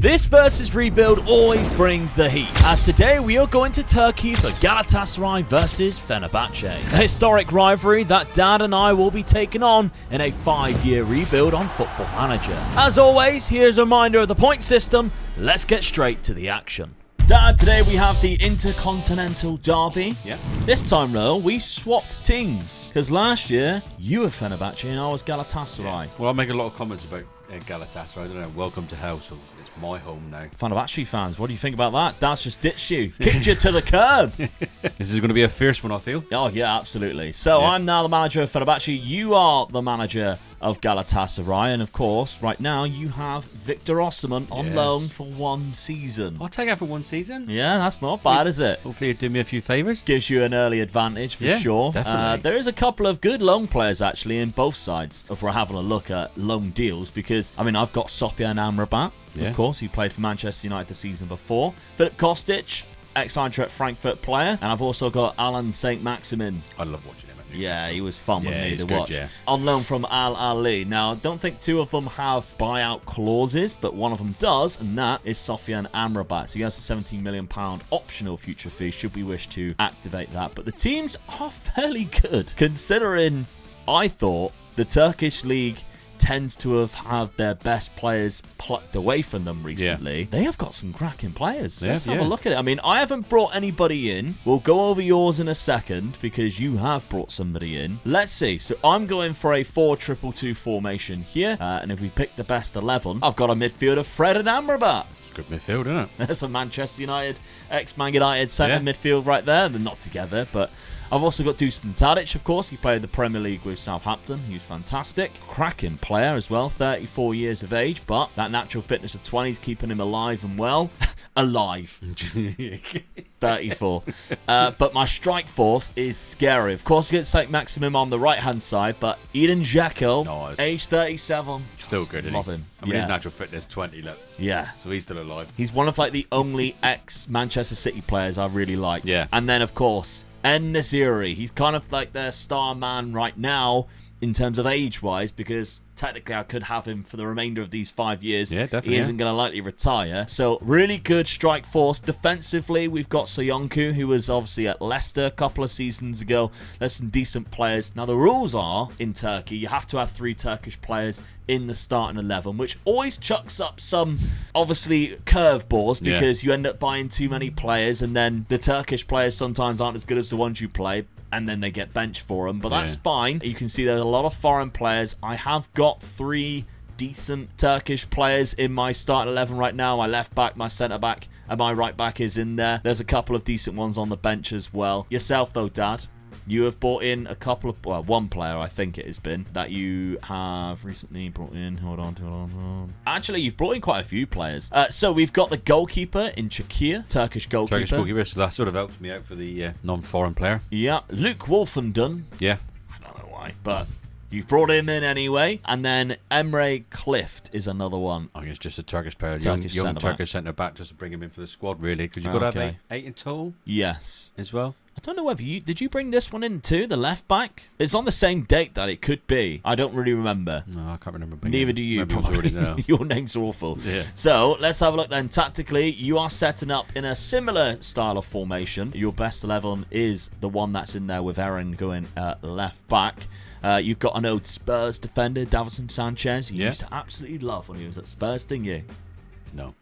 This versus rebuild always brings the heat, as today we are going to Turkey for Galatasaray versus Fenerbahce, a historic rivalry that Dad and I will be taking on in a 5-year rebuild on Football Manager. As always, here's a reminder of the point system. Let's get straight to the action. Dad, today we have the Intercontinental Derby. Yeah. This time though, we swapped teams, because last year you were Fenerbahce and I was Galatasaray. Yeah. Well, I make a lot of comments about Galatasaray. I don't know. Welcome to hell, so it's my home now. Fenerbahce fans, what do you think about that? Dad's just ditched you, kicked you to the curb. This is going to be a fierce one, I feel. Oh yeah, absolutely. So I'm now the manager of Fenerbahce. You are the manager of Galatasaray, and of course, right now you have Victor Osimhen on loan for 1 season. I'll take that for 1 season. Yeah, that's not bad, is it? Hopefully, you'll do me a few favours. Gives you an early advantage for sure. Definitely. There is a couple of good loan players actually in both sides. If we're having a look at loan deals, because I mean I've got Sofian Amrabat, of course, he played for Manchester United the season before. Philip Kostic, ex-Eintracht Frankfurt player, and I've also got Alan Saint-Maximin. I love watching him. Yeah, he was fun with me to watch. Yeah. On loan from Al Ali. Now, I don't think 2 of them have buyout clauses, but one of them does, and that is Sofian Amrabat. So he has a £17 million optional future fee should we wish to activate that. But the teams are fairly good, considering I thought the Turkish league tends to have had their best players plucked away from them recently. They have got some cracking players. Let's have a look at it. I mean, I haven't brought anybody in. We'll go over yours in a second because you have brought somebody in. Let's see. So I'm going for a 4-2-2-2 formation here. And if we pick the best 11, I've got a midfielder, Fred and Amrabat. It's good midfield, isn't it? There's a Manchester United, ex-Man United centre midfield right there. They're not together, but I've also got Dusan Tadic, of course. He played the Premier League with Southampton. He was fantastic. Cracking player as well, 34 years of age, but that natural fitness of 20 is keeping him alive and well. Alive. 34. But my strike force is scary. Of course, we get Saint-Maximin on the right-hand side, but Eden Dzeko, age 37. Still good, isn't he? Love him. I mean, his natural fitness 20, look. Yeah. So he's still alive. He's one of like the only ex-Manchester City players I really like. Yeah. And then, of course, En-Nesyri. He's kind of like their star man right now in terms of age-wise, because technically I could have him for the remainder of these 5 years. Yeah, definitely. He isn't going to likely retire. So really good strike force. Defensively, we've got Soyuncu, who was obviously at Leicester a couple of seasons ago. There's some decent players. Now, the rules are, in Turkey, you have to have 3 Turkish players in the starting 11, which always chucks up some, obviously, curveballs, because you end up buying too many players, and then the Turkish players sometimes aren't as good as the ones you play, and then they get benched for them. But that's fine. You can see there's a lot of foreign players. I have got 3 decent Turkish players in my starting 11 right now. My left back, my centre back, and my right back is in there. There's a couple of decent ones on the bench as well. Yourself, though, Dad, you have brought in a couple of, well, 1 player, I think it has been, that you have recently brought in. Hold on. Actually, you've brought in quite a few players. So we've got the goalkeeper in Czechia, Turkish goalkeeper. So that sort of helps me out for the non-foreign player. Yeah, Luke Wolfenden. Yeah. I don't know why, but you've brought him in anyway. And then Emre Clift is another one. I think it's just a Turkish player. Turkish young Turkish centre-back, just to bring him in for the squad, really. Because you've got to have 8 in total. Yes. As well. I don't know whether did you bring this one in too, the left back? It's on the same date that it could be. I don't really remember. No, I can't remember. Neither do you, probably. Your name's awful. Yeah. So let's have a look then. Tactically, you are setting up in a similar style of formation. Your best 11 is the one that's in there with Aaron going left back. You've got an old Spurs defender, Davinson Sanchez. You used to absolutely love when he was at Spurs, didn't you? No.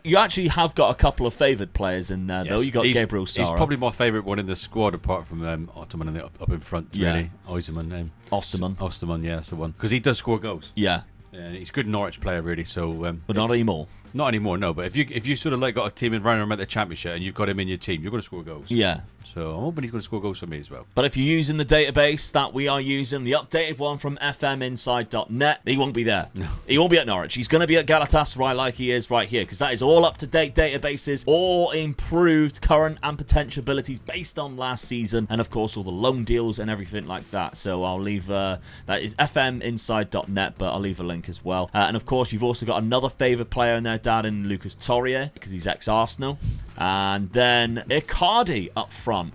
You actually have got a couple of favoured players in there, though. You got Gabriel Sara. He's probably my favourite one in the squad, apart from Ottoman up in front, really. Osimhen. Osterman, yeah, that's the one. Because he does score goals. Yeah. He's a good Norwich player, really. So, but not anymore. Not anymore, no. But if you sort of like got a team in running around the championship and you've got him in your team, you're going to score goals. Yeah. So I'm hoping he's going to score goals for me as well. But if you're using the database that we are using, the updated one from fminside.net, he won't be there. No. He won't be at Norwich. He's going to be at Galatasaray like he is right here, because that is all up-to-date databases, all improved current and potential abilities based on last season, and of course all the loan deals and everything like that. So I'll leave, that is fminside.net, but I'll leave a link as well. And of course you've also got another favourite player in there, Dad, in Lucas Torreira, because he's ex-Arsenal. And then Icardi up front.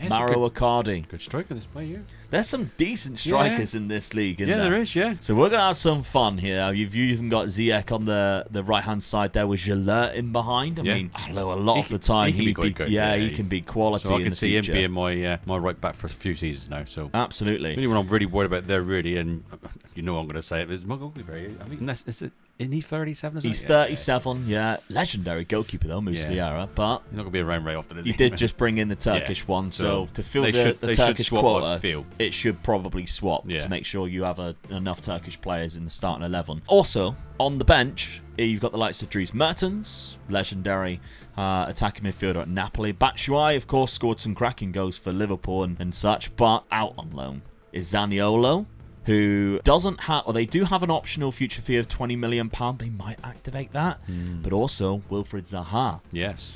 Maro Icardi. Good striker this play, yeah. There's some decent strikers in this league, isn't there is, yeah. So we're going to have some fun here. You've even got Ziyech on the right-hand side there with Gillette in behind. I mean, I know a lot of the time he can be quality so in I can the see future. him being my right back for a few seasons now. So absolutely. The only one I'm really worried about there, really, and you know I'm going to say it, is Maguire. I mean, isn't he 37 or something? He's 37, yeah. Legendary goalkeeper, though, Muslera. But he's not going to be around very often, is he? Did just bring in the Turkish one, so to fill the Turkish quota, it should probably swap to make sure you have enough Turkish players in the starting 11. Also, on the bench, you've got the likes of Dries Mertens, legendary attacking midfielder at Napoli. Batshuayi, of course, scored some cracking goals for Liverpool and such, but out on loan is Zaniolo, who doesn't have, or they do have an optional future fee of £20 million. They might activate that. But also Wilfried Zaha,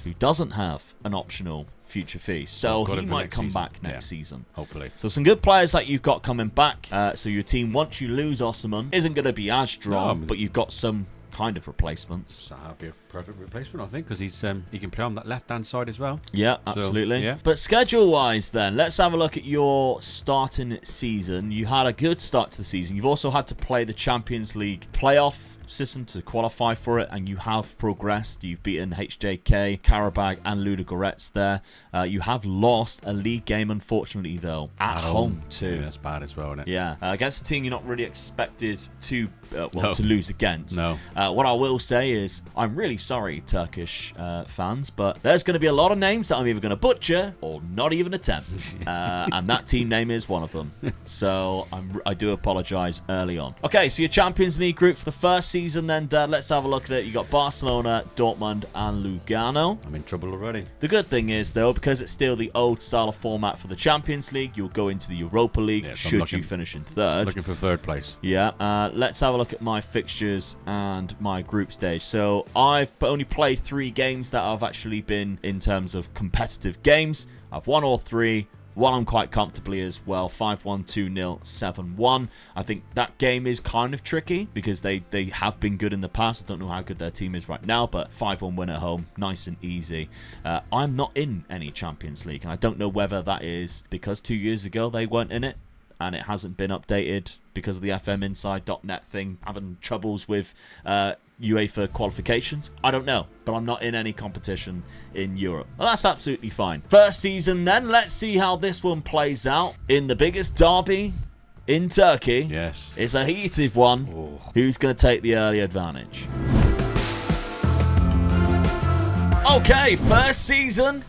who doesn't have an optional future fee. So he might come back next season. Hopefully. So some good players that you've got coming back. So your team, once you lose Osimhen, isn't going to be as strong, but you've got some kind of replacements. Zaha be a perfect replacement, I think, because he can play on that left-hand side as well. Yeah, absolutely. So, yeah. But schedule-wise then, let's have a look at your starting season. You had a good start to the season. You've also had to play the Champions League playoff system to qualify for it, and you have progressed. You've beaten HJK, Karabag, and Ludogorets there. You have lost a league game, unfortunately, though, at home too. Yeah, that's bad as well, isn't it? Yeah, against a team you're not really expected to to lose against. No. What I will say is, I'm really sorry, Turkish fans, but there's going to be a lot of names that I'm either going to butcher or not even attempt, and that team name is one of them. So I do apologise early on. Okay, so your Champions League group for the first season then, Dad, let's have a look at it. You got Barcelona, Dortmund, and Lugano. I'm in trouble already. The good thing is, though, because it's still the old style of format for the Champions League, you'll go into the Europa League should you finish in third. Looking for third place. Yeah, let's have a look at my fixtures and my group stage. So I've only played 3 games that have actually been in terms of competitive games. I've won all 3. Won quite comfortably as well, 5-1, 2-0, 7-1. I think that game is kind of tricky because they have been good in the past. I don't know how good their team is right now, but 5-1 win at home, nice and easy. I'm not in any Champions League, and I don't know whether that is because 2 years ago they weren't in it, and it hasn't been updated because of the FMinside.net thing, having troubles with UEFA qualifications. I don't know, but I'm not in any competition in Europe. Well, that's absolutely fine. First season then, let's see how this one plays out in the biggest derby in Turkey. Yes. It's a heated one. Oh. Who's going to take the early advantage? Okay, first season,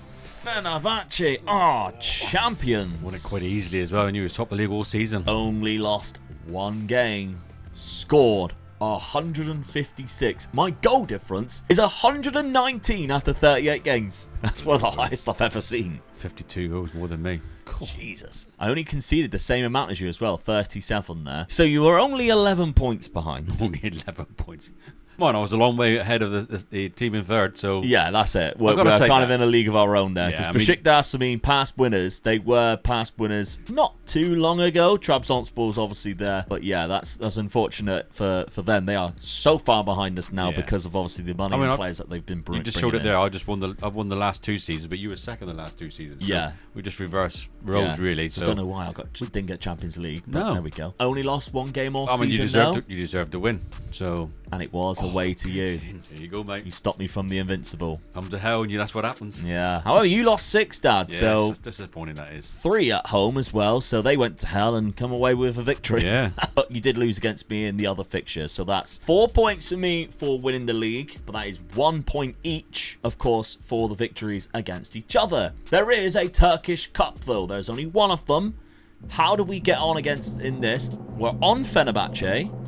Fenerbahce are champions. Won it quite easily as well, and you were top of the league all season. Only lost 1 game. Scored 156. My goal difference is 119 after 38 games. That's one of the highest I've ever seen. 52 goals more than me. Cool. Jesus. I only conceded the same amount as you as well, 37 there. So you were only 11 points behind. Only 11 points. Come on, I was a long way ahead of the team in third, so... Yeah, that's it. We're kind of in a league of our own there. Because Besiktas, I mean, past winners. They were past winners not too long ago. Trabzonspor's obviously there. But yeah, that's unfortunate for them. They are so far behind us now because of obviously the money and players that they've been bringing in. You just showed it there. I've won the last 2 seasons, but you were second the last 2 seasons. So yeah. We just reversed roles, really. So. I don't know why didn't get Champions League. But no. There we go. Only lost 1 game all season, you deserved to win. So... And it was away to you. There you go, mate. You stopped me from the invincible. Come to hell, and that's what happens. Yeah. However, you lost 6, Dad. Yeah, so it's disappointing, that is. 3 at home as well, so they went to hell and come away with a victory. Yeah. But you did lose against me in the other fixture, so that's 4 points for me for winning the league, but that is 1 point each, of course, for the victories against each other. There is a Turkish Cup, though. There's only one of them. How do we get on in this? We're on Fenerbahce.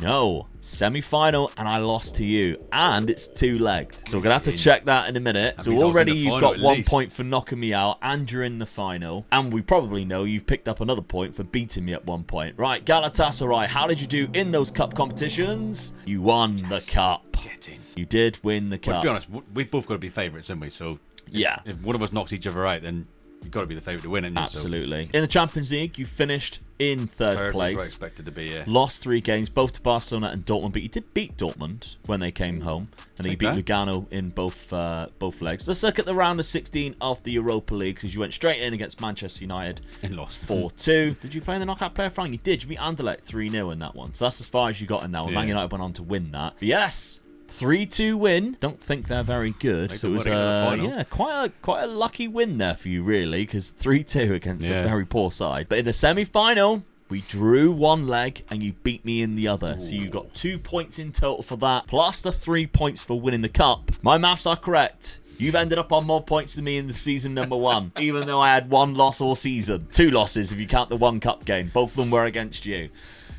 No. Semi-final, and I lost to you, and it's 2-legged. So we're gonna have to check that in a minute. So already you've got 1 point for knocking me out, and you're in the final, and we probably know you've picked up another point for beating me at 1 point. Right, Galatasaray, how did you do in those cup competitions? You won the cup. Get in. You did win the cup. Well, to be honest, we've both got to be favourites, haven't we? So yeah, if one of us knocks each other out, then you've got to be the favourite to win it. Absolutely. In the Champions League, you finished in third place. Was expected to be, yeah. Lost 3 games, both to Barcelona and Dortmund, but you did beat Dortmund when they came home, and then you beat Lugano in both legs. Let's look at the round of 16 of the Europa League, because you went straight in against Manchester United and lost 4-2. Did you play in the knockout playoff round? You did. You beat Anderlecht 3-0 in that one, so that's as far as you got in that one. Man United went on to win that. But yes. 3-2 win. Don't think they're very good. So it was quite a lucky win there for you, really, because 3-2 against a very poor side. But in the semi-final, we drew one leg and you beat me in the other. So you got 2 points in total for that, plus the 3 points for winning the cup. My maths are correct. You've ended up on more points than me in the season number 1, even though I had 1 loss all season. 2 losses if you count the 1 cup game. Both of them were against you.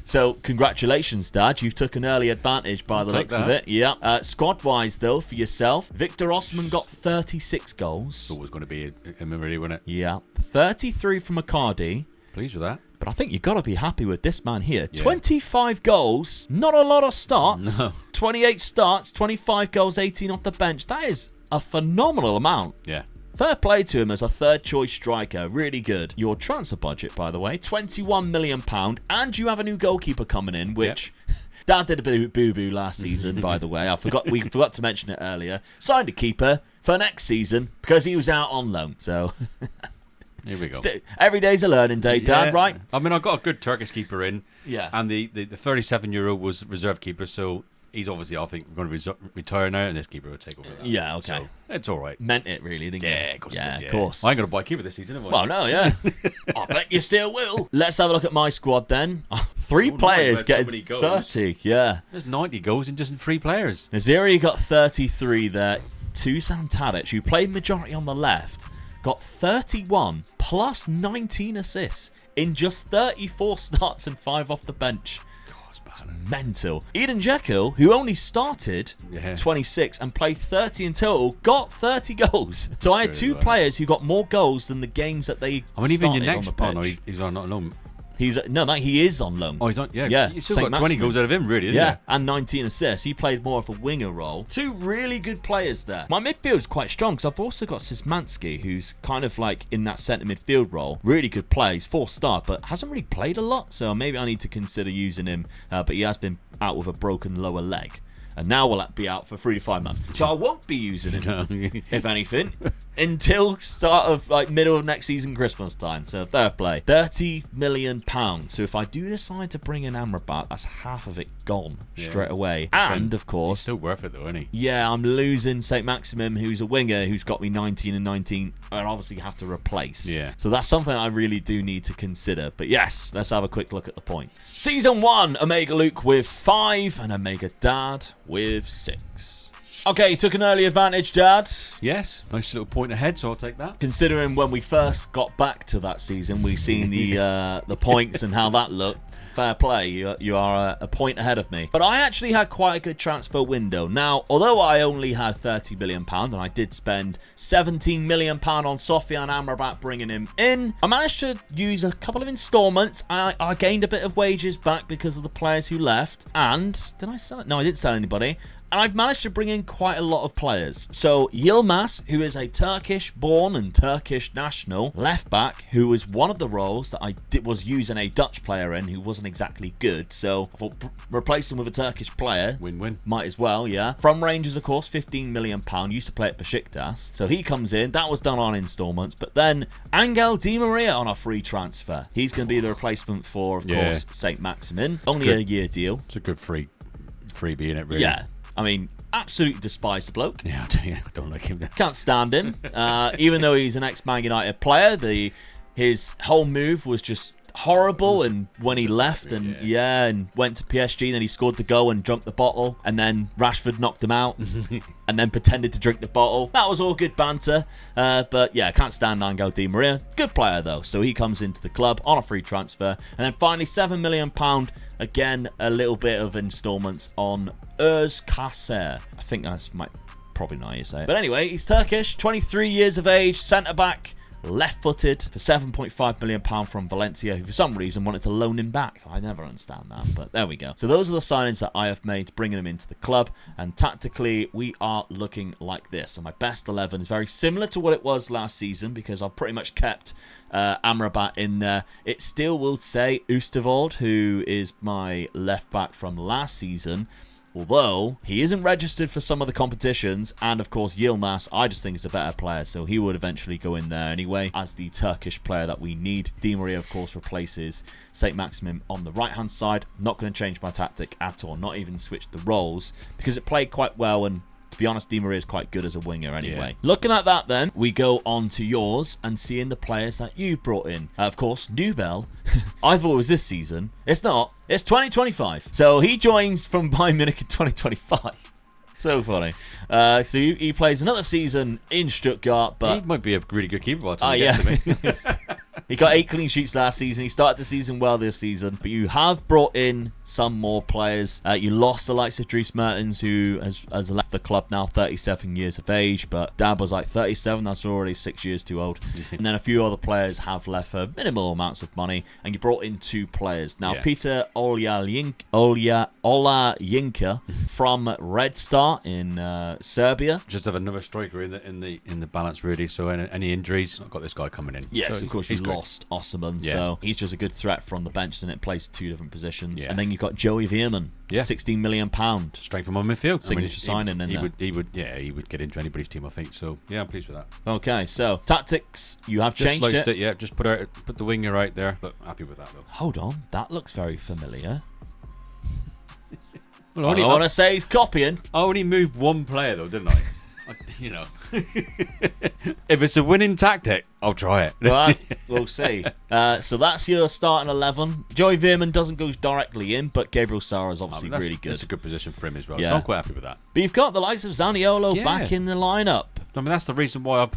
So, congratulations, Dad. You've took an early advantage by the looks of it. Yeah. Squad-wise, though, for yourself, Victor Osman got 36 goals. It's always going to be him, really, wasn't it? Yeah. 33 from McCarty. Pleased with that. But I think you've got to be happy with this man here. Yeah. 25 goals. Not a lot of starts. No. 28 starts, 25 goals, 18 off the bench. That is a phenomenal amount. Yeah. Fair play to him as a third-choice striker. Really good. Your transfer budget, by the way, £21 million. And you have a new goalkeeper coming in, which... Yep. Dad did a bit of boo-boo last season, by the way. We forgot to mention it earlier. Signed a keeper for next season because he was out on loan. So... Here we go. Every day's a learning day, Dad, right? I mean, I got a good Turkish keeper in. Yeah. And the 37-year-old was reserve keeper, so... He's obviously, I think, going to retire now, and this keeper will take over that. Yeah, okay. So, it's all right. Meant it, really, didn't you? Yeah, of course. Yeah, of course. I ain't going to buy a keeper this season, am I? Well, no, yeah. I bet you still will. Let's have a look at my squad, then. 3 players getting so 30. Yeah. There's 90 goals in just 3 players. Naziri got 33 there. Dusan Tadic, who played majority on the left, got 31 plus 19 assists in just 34 starts and 5 off the bench. Mental. Eden Dzeko, who only started 26 and played 30 in total, got 30 goals. So I had 2 players who got more goals than the games that they started even your next on the pitch. He's not alone. He is on loan. Oh, he's on. Yeah, yeah. You still got 20 goals out of him, really, didn't you? And 19 assists. He played more of a winger role. 2 really good players there. My midfield is quite strong because I've also got Szymanski, who's kind of like in that centre midfield role. Really good player. He's 4-star, but hasn't really played a lot. So maybe I need to consider using him. But he has been out with a broken lower leg. And now will be out for 3 to 5 months. So I won't be using him, if anything, until start of middle of next season, Christmas time. So fair play. £30 million. So if I do decide to bring in Amrabat, that's half of it gone straight away. And of course, he's still worth it though, isn't he? Yeah, I'm losing St. Maximum, who's a winger who's got me 19 and 19, and obviously have to replace. Yeah. So that's something I really do need to consider. But yes, let's have a quick look at the points. Season 1, Omega Luke with 5 and Omega Dad with 6. Okay, you took an early advantage, Dad. Yes, nice little point ahead, so I'll take that. Considering when we first got back to that season, we seen the points and how that looked. Fair play, you are a point ahead of me. But I actually had quite a good transfer window. Now, although I only had £30 million and I did spend £17 million on Sofian Amrabat bringing him in, I managed to use a couple of installments. I gained a bit of wages back because of the players who left. And did I sell it? No, I didn't sell anybody. And I've managed to bring in quite a lot of players. So Yilmaz, who is a Turkish-born and Turkish national left-back, who was one of the roles that I was using a Dutch player in who wasn't exactly good. So I thought replace him with a Turkish player. Win-win. Might as well, yeah. From Rangers, of course, £15 million. Used to play at Besiktas. So he comes in. That was done on installments. But then Angel Di Maria on a free transfer. He's going to be the replacement for, of course, St. Maximin. Only a year deal. It's a good freebie, isn't it, really? Yeah. I mean, absolutely despise the bloke. Yeah, I don't like him. Can't stand him. Even though he's an ex-Man United player, his whole move was just horrible. And when he left and went to PSG, then he scored the goal and drunk the bottle. And then Rashford knocked him out and then pretended to drink the bottle. That was all good banter. But yeah, can't stand Angel Di Maria. Good player though. So he comes into the club on a free transfer. And then finally, £7 million. Again, a little bit of installments on Özkaser. I think that's probably not how you say it. But anyway, he's Turkish, 23 years of age, centre-back, left-footed for £7.5 million from Valencia, who for some reason wanted to loan him back. I never understand that, but there we go. So those are the signings that I have made, bringing him into the club, and tactically, we are looking like this. So my best 11 is very similar to what it was last season, because I've pretty much kept Amrabat in there. It still will say Oosterwolde, who is my left-back from last season, although he isn't registered for some of the competitions, and of course Yilmaz, I just think is a better player, so he would eventually go in there anyway as the Turkish player that we need. Di Maria, of course, replaces St. Maximin on the right-hand side. Not going to change my tactic at all, not even switch the roles, because it played quite well, and to be honest, Di Maria is quite good as a winger anyway. Yeah. Looking at that then, we go on to yours and seeing the players that you brought in. Of course, Nubel, I thought it was this season. It's not. It's 2025. So he joins from Bayern Munich in 2025. So funny. So he plays another season in Stuttgart, but he might be a really good keeper by the time he gets to me. He got 8 clean sheets last season. He started the season well this season, but you have brought in some more players. You lost the likes of Dries Mertens, who has left the club now, 37 years of age, but Dab was like 37. That's already 6 years too old. And then a few other players have left for minimal amounts of money, and you brought in 2 players. Now, Peter Olayinka from Red Star in Serbia. Just have another striker in the balance, really. So any injuries, I've got this guy coming in. Yes, so of course, you lost Osman, so he's just a good threat from the bench, and it plays 2 different positions. And then you've got Joey Veerman, £16 million. Straight from my midfield. Signature signing in there. He would get into anybody's team, I think. So, yeah, I'm pleased with that. Okay, so tactics, you have changed it. Yeah, just put the winger right there. But happy with that, though. Hold on, that looks very familiar. Well, I want to say he's copying. I only moved one player, though, didn't I? You know, if it's a winning tactic, I'll try it. Well, we'll see. So that's your starting 11. Joey Veerman doesn't go directly in, but Gabriel Sara is obviously really good. That's a good position for him as well. So I'm quite happy with that. But you've got the likes of Zaniolo back in the lineup. I mean, that's the reason why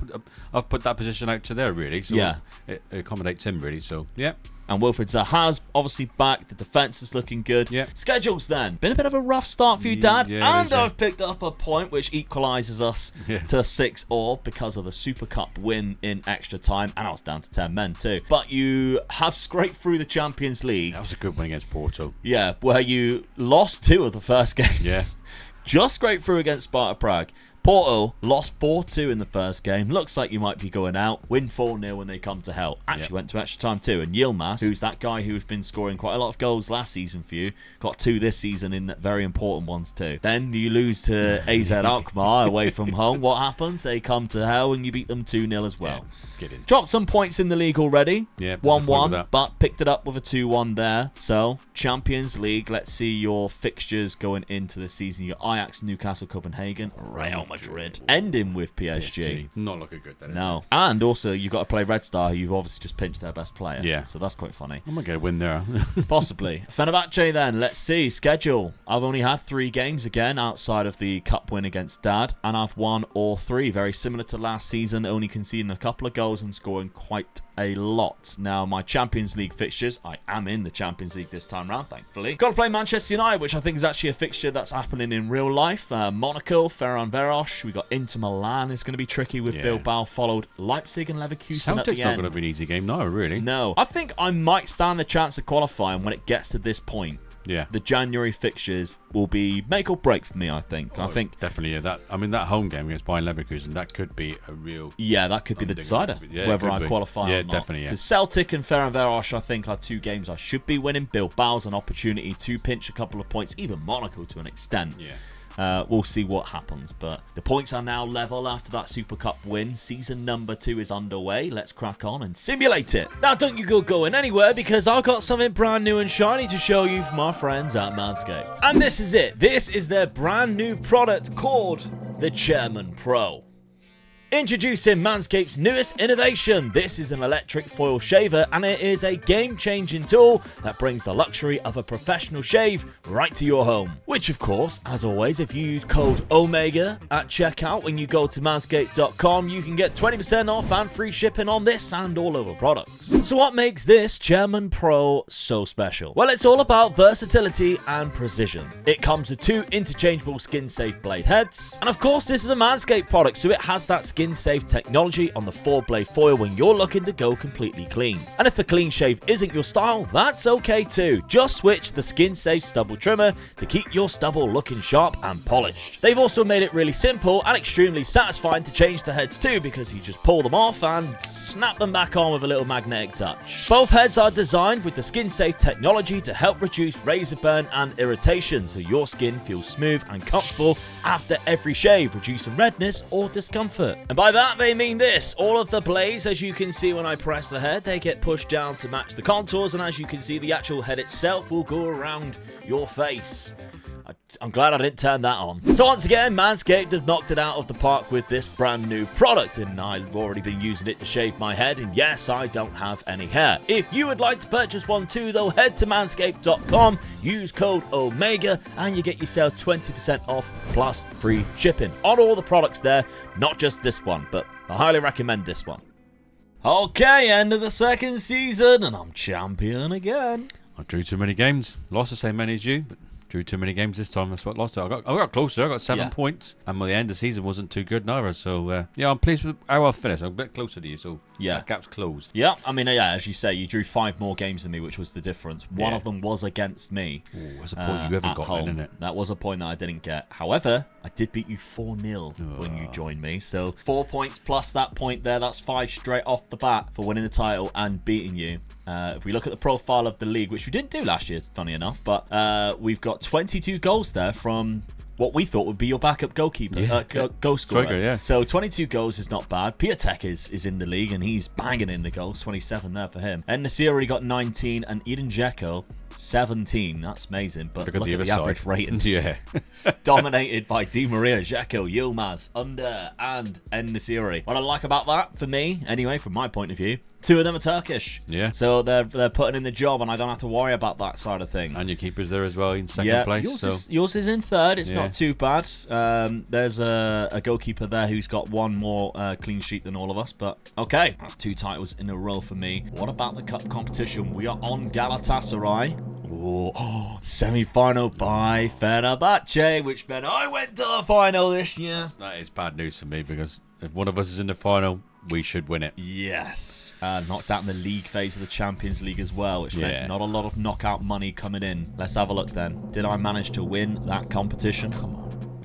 I've put that position out to there, really. So it accommodates him, really. So, yeah. And Wilfried Zaha's obviously back. The defence is looking good. Yeah. Schedules then. Been a bit of a rough start for you, Dad. And I've picked up a point which equalises us to 6-all because of the Super Cup win in extra time. And I was down to 10 men too. But you have scraped through the Champions League. That was a good win against Porto. Yeah, where you lost 2 of the first games. Yeah. Just scraped through against Sparta Prague. Porto lost 4-2 in the first game. Looks like you might be going out. Win 4-0 when they come to hell. Actually went to extra time too. And Yilmaz, who's that guy who's been scoring quite a lot of goals last season for you, got 2 this season in very important ones too. Then you lose to AZ Alkmaar away from home. What happens? They come to hell and you beat them 2-0 as well. Dropped some points in the league already. 1-1, but picked it up with a 2-1 there. So, Champions League, let's see your fixtures going into the season. Your Ajax, Newcastle, Copenhagen, Real Madrid. Ending with PSG. Not looking good, that is. No. And also, you've got to play Red Star, who you've obviously just pinched their best player. Yeah. So that's quite funny. I might get a win there. Possibly. Fenerbahce then, let's see. Schedule. I've only had 3 games again outside of the cup win against Dad, and I've won all 3. Very similar to last season, only conceding a couple of goals and scoring quite a lot. Now, my Champions League fixtures, I am in the Champions League this time round, thankfully. Got to play Manchester United, which I think is actually a fixture that's happening in real life. Monaco, Ferencváros. We got Inter Milan. It's going to be tricky with Bilbao, followed Leipzig and Leverkusen Celtic's at the end. not going to be an easy game, no, really. No. I think I might stand a chance of qualifying when it gets to this point. Yeah. The January fixtures will be make or break for me, I think. I think definitely, that home game against Bayern Leverkusen, that could be a real... Yeah, that could be the decider, whether I qualify or not. Definitely, Because Celtic and Ferencváros, I think, are 2 games I should be winning. Bilbao's an opportunity to pinch a couple of points, even Monaco to an extent. Yeah. We'll see what happens, but the points are now level after that Super Cup win. Season number 2 is underway. Let's crack on and simulate it. Now, don't you go going anywhere, because I've got something brand new and shiny to show you from our friends at Manscaped. And this is it. This is their brand new product called the Chairman Pro. Introducing Manscaped's newest innovation. This is an electric foil shaver, and it is a game-changing tool that brings the luxury of a professional shave right to your home. Which, of course, as always, if you use code OMEGA at checkout when you go to manscaped.com, you can get 20% off and free shipping on this and all other products. So what makes this Chairman Pro so special? Well, it's all about versatility and precision. It comes with 2 interchangeable skin-safe blade heads, and of course, this is a Manscaped product, so it has that skin-safe technology on the 4-blade foil when you're looking to go completely clean. And if a clean shave isn't your style, that's okay too. Just switch the skin-safe stubble trimmer to keep your stubble looking sharp and polished. They've also made it really simple and extremely satisfying to change the heads too, because you just pull them off and snap them back on with a little magnetic touch. Both heads are designed with the skin-safe technology to help reduce razor burn and irritation, so your skin feels smooth and comfortable after every shave, reducing redness or discomfort. And by that they mean this: all of the blades, as you can see when I press the head, they get pushed down to match the contours, and as you can see, the actual head itself will go around your face. I'm glad I didn't turn that on. So once again, Manscaped have knocked it out of the park with this brand new product, and I've already been using it to shave my head, and yes, I don't have any hair. If you would like to purchase one too though, head to manscaped.com, use code OMEGA, and you get yourself 20% off plus free shipping on all the products there, not just this one, but I highly recommend this one. Okay, end of the second season, and I'm champion again. I drew too many games. Lost the same many as you, but drew too many games this time. That's what lost it. I got closer. I got 7 points, and by the end of the season wasn't too good neither. So yeah, I'm pleased with how I finished. I'm a bit closer to you, so yeah, that gap's closed. Yeah, I mean, yeah, as you say, you drew 5 more games than me, which was the difference. One of them was against me. Ooh, that's a point you haven't got, then, isn't it? That was a point that I didn't get. However, I did beat you 4-0 when you joined me. So 4 points plus that point there. That's 5 straight off the bat for winning the title and beating you. If we look at the profile of the league, which we didn't do last year, funny enough, but we've got 22 goals there from what we thought would be your backup goalkeeper, goal scorer. Striker, yeah. So 22 goals is not bad. Piatek is in the league, and he's banging in the goals. 27 there for him. And Nasir already got 19, and Eden Dzeko 17. That's amazing. But look at the average rating. Yeah. Dominated by Di Maria, Dzeko, Yilmaz, Under, and En-Nesyri. What I like about that, for me, anyway, from my point of view, 2 of them are Turkish. Yeah. So they're putting in the job, and I don't have to worry about that side of things. And your keeper's there as well in second place. Yours is in third. It's not too bad. There's a goalkeeper there who's got 1 more clean sheet than all of us. But okay, that's 2 titles in a row for me. What about the cup competition? We are on Galatasaray. Oh, semi-final by Fenerbahce, which meant I went to the final this year. That is bad news for me, because if one of us is in the final, we should win it. Yes. Knocked out in the league phase of the Champions League as well, which meant not a lot of knockout money coming in. Let's have a look then. Did I manage to win that competition? Come on.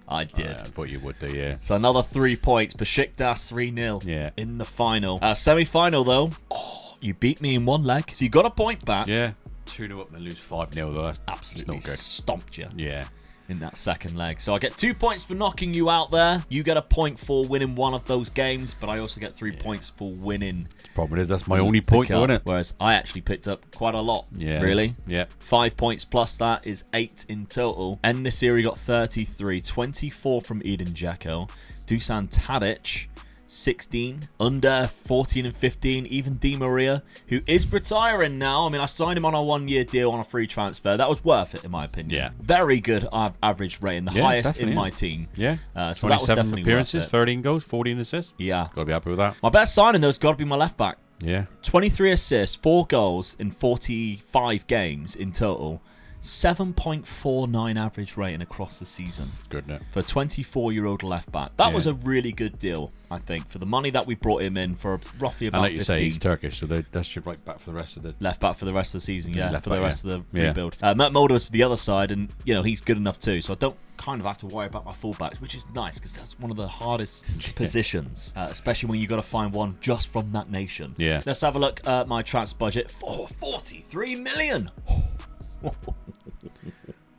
I did. I thought you would do, yeah. So another 3 points. Besiktas 3-0 in the final. Semi-final, though. Oh, you beat me in 1 leg, so you got a point back. Yeah. 2-0 up and lose 5-0, though. That's absolutely not good. Stomped you. Yeah. In that second leg. So I get 2 points for knocking you out there. You get a point for winning 1 of those games, but I also get 3 points for winning. The problem is that's my only point, isn't it? Whereas I actually picked up quite a lot. Yeah. Really? Yeah. 5 points plus that is 8 in total. En-Nesyri got 33, 24 from Eden Dzeko. Dusan Tadic 16, Under 14 and 15, even Di Maria, who is retiring now. I mean, I signed him on a 1-year deal on a free transfer. That was worth it, in my opinion. Yeah. Very good average rating, the highest in my team. Yeah. So that was definitely appearances, worth it. 13 goals, 14 assists. Yeah. Got to be happy with that. My best signing, though, has got to be my left back. Yeah. 23 assists, 4 goals in 45 games in total. 7.49 average rating across the season. Good, isn't it? For a 24-year-old left back. That was a really good deal, I think, for the money that we brought him in for roughly about 15. And like you say, he's Turkish, so that's should right back for the rest of the... Left back for the rest of the season, for the rest of the rebuild. Yeah. Matt Mulder was the other side, and, he's good enough too, so I don't kind of have to worry about my fullbacks, which is nice, because that's one of the hardest positions, especially when you've got to find one just from that nation. Yeah. Let's have a look at my transfer budget. 43 million!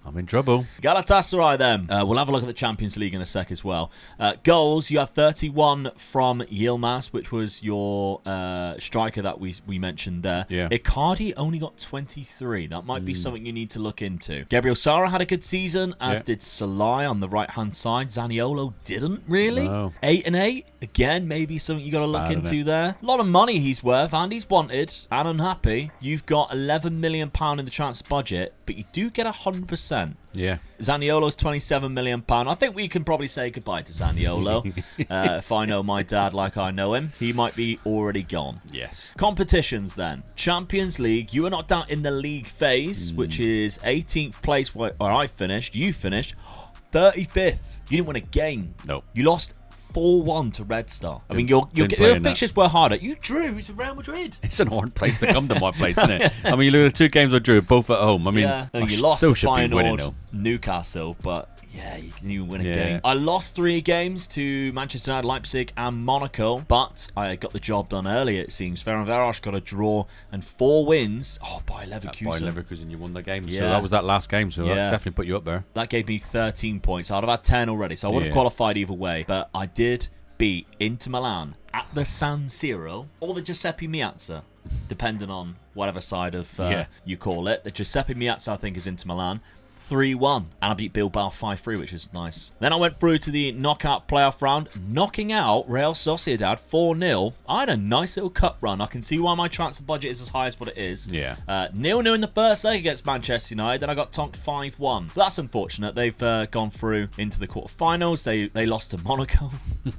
I'm in trouble. Galatasaray then. We'll have a look at the Champions League in a sec as well. Goals, you have 31 from Yilmaz, which was your striker that we mentioned there. Yeah. Icardi only got 23. That might be something you need to look into. Gabriel Sara had a good season, as did Salai on the right-hand side. Zaniolo didn't really. No. 8 and 8. Again, maybe something you got to look into there. A lot of money he's worth, and he's wanted and unhappy. You've got £11 million in the transfer budget, but you do get 100%. Yeah. Zaniolo's £27 million. I think we can probably say goodbye to Zaniolo. If I know my dad like I know him, he might be already gone. Yes. Competitions then. Champions League. You are knocked out in the league phase, which is 18th place where I finished. You finished 35th. You didn't win a game. No. You lost 4-1 to Red Star. I mean, your fixtures were harder. You drew to Real Madrid. It's an hard place to come to my place, isn't it? I mean, you look at the 2 games I drew, both at home. I mean, you lost the final Newcastle, but yeah, you can even win a game. I lost 3 games to Manchester United, Leipzig, and Monaco, but I got the job done earlier, it seems. Ferencváros got a draw and 4 wins. By Leverkusen. By Leverkusen, you won the game. So that was that last game, so that definitely put you up there. That gave me 13 points. I'd have had 10 already, so I would have qualified either way. But I did beat Inter Milan at the San Siro, or the Giuseppe Meazza, depending on whatever side of you call it. The Giuseppe Meazza, I think, is Inter Milan. 3-1, and I beat Bilbao 5-3, which is nice. Then I went through to the knockout playoff round, knocking out Real Sociedad 4-0. I had a nice little cup run. I can see why my transfer budget is as high as what it is. 0-0 in the first leg against Manchester United, then I got tonked 5-1. So that's unfortunate. They've gone through into the quarterfinals. They lost to Monaco.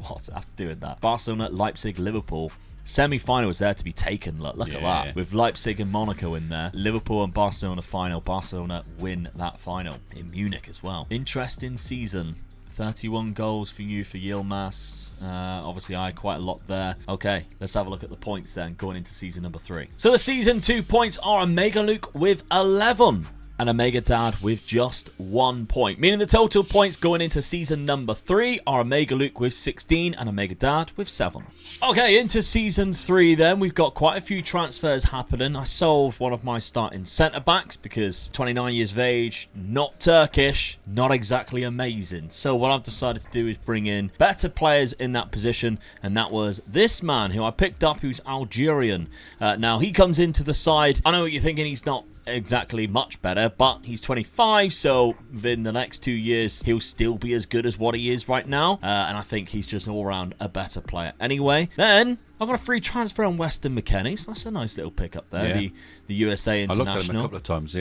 What's after doing that? Barcelona, Leipzig, Liverpool. Semi-final was there to be taken. Look at that. With Leipzig and Monaco in there. Liverpool and Barcelona final. Barcelona win that final. In Munich as well. Interesting season. 31 goals for you for Yilmaz. Obviously, I had quite a lot there. Okay, let's have a look at the points then, going into season number 3. So the season 2 points are Omega Luke with 11. And Omega Dad with just 1 point. Meaning the total points going into season number 3 are Omega Luke with 16 and Omega Dad with 7. Okay, into season 3 then. We've got quite a few transfers happening. I sold one of my starting centre-backs because 29 years of age, not Turkish, not exactly amazing. So what I've decided to do is bring in better players in that position. And that was this man who I picked up, who's Algerian. Now, he comes into the side. I know what you're thinking, he's not exactly much better, but he's 25, so within the next 2 years he'll still be as good as what he is right now, and I think he's just all around a better player anyway. Then I've got a free transfer on Weston McKennie, so that's a nice little pickup there. The USA international. I looked at him a couple of times.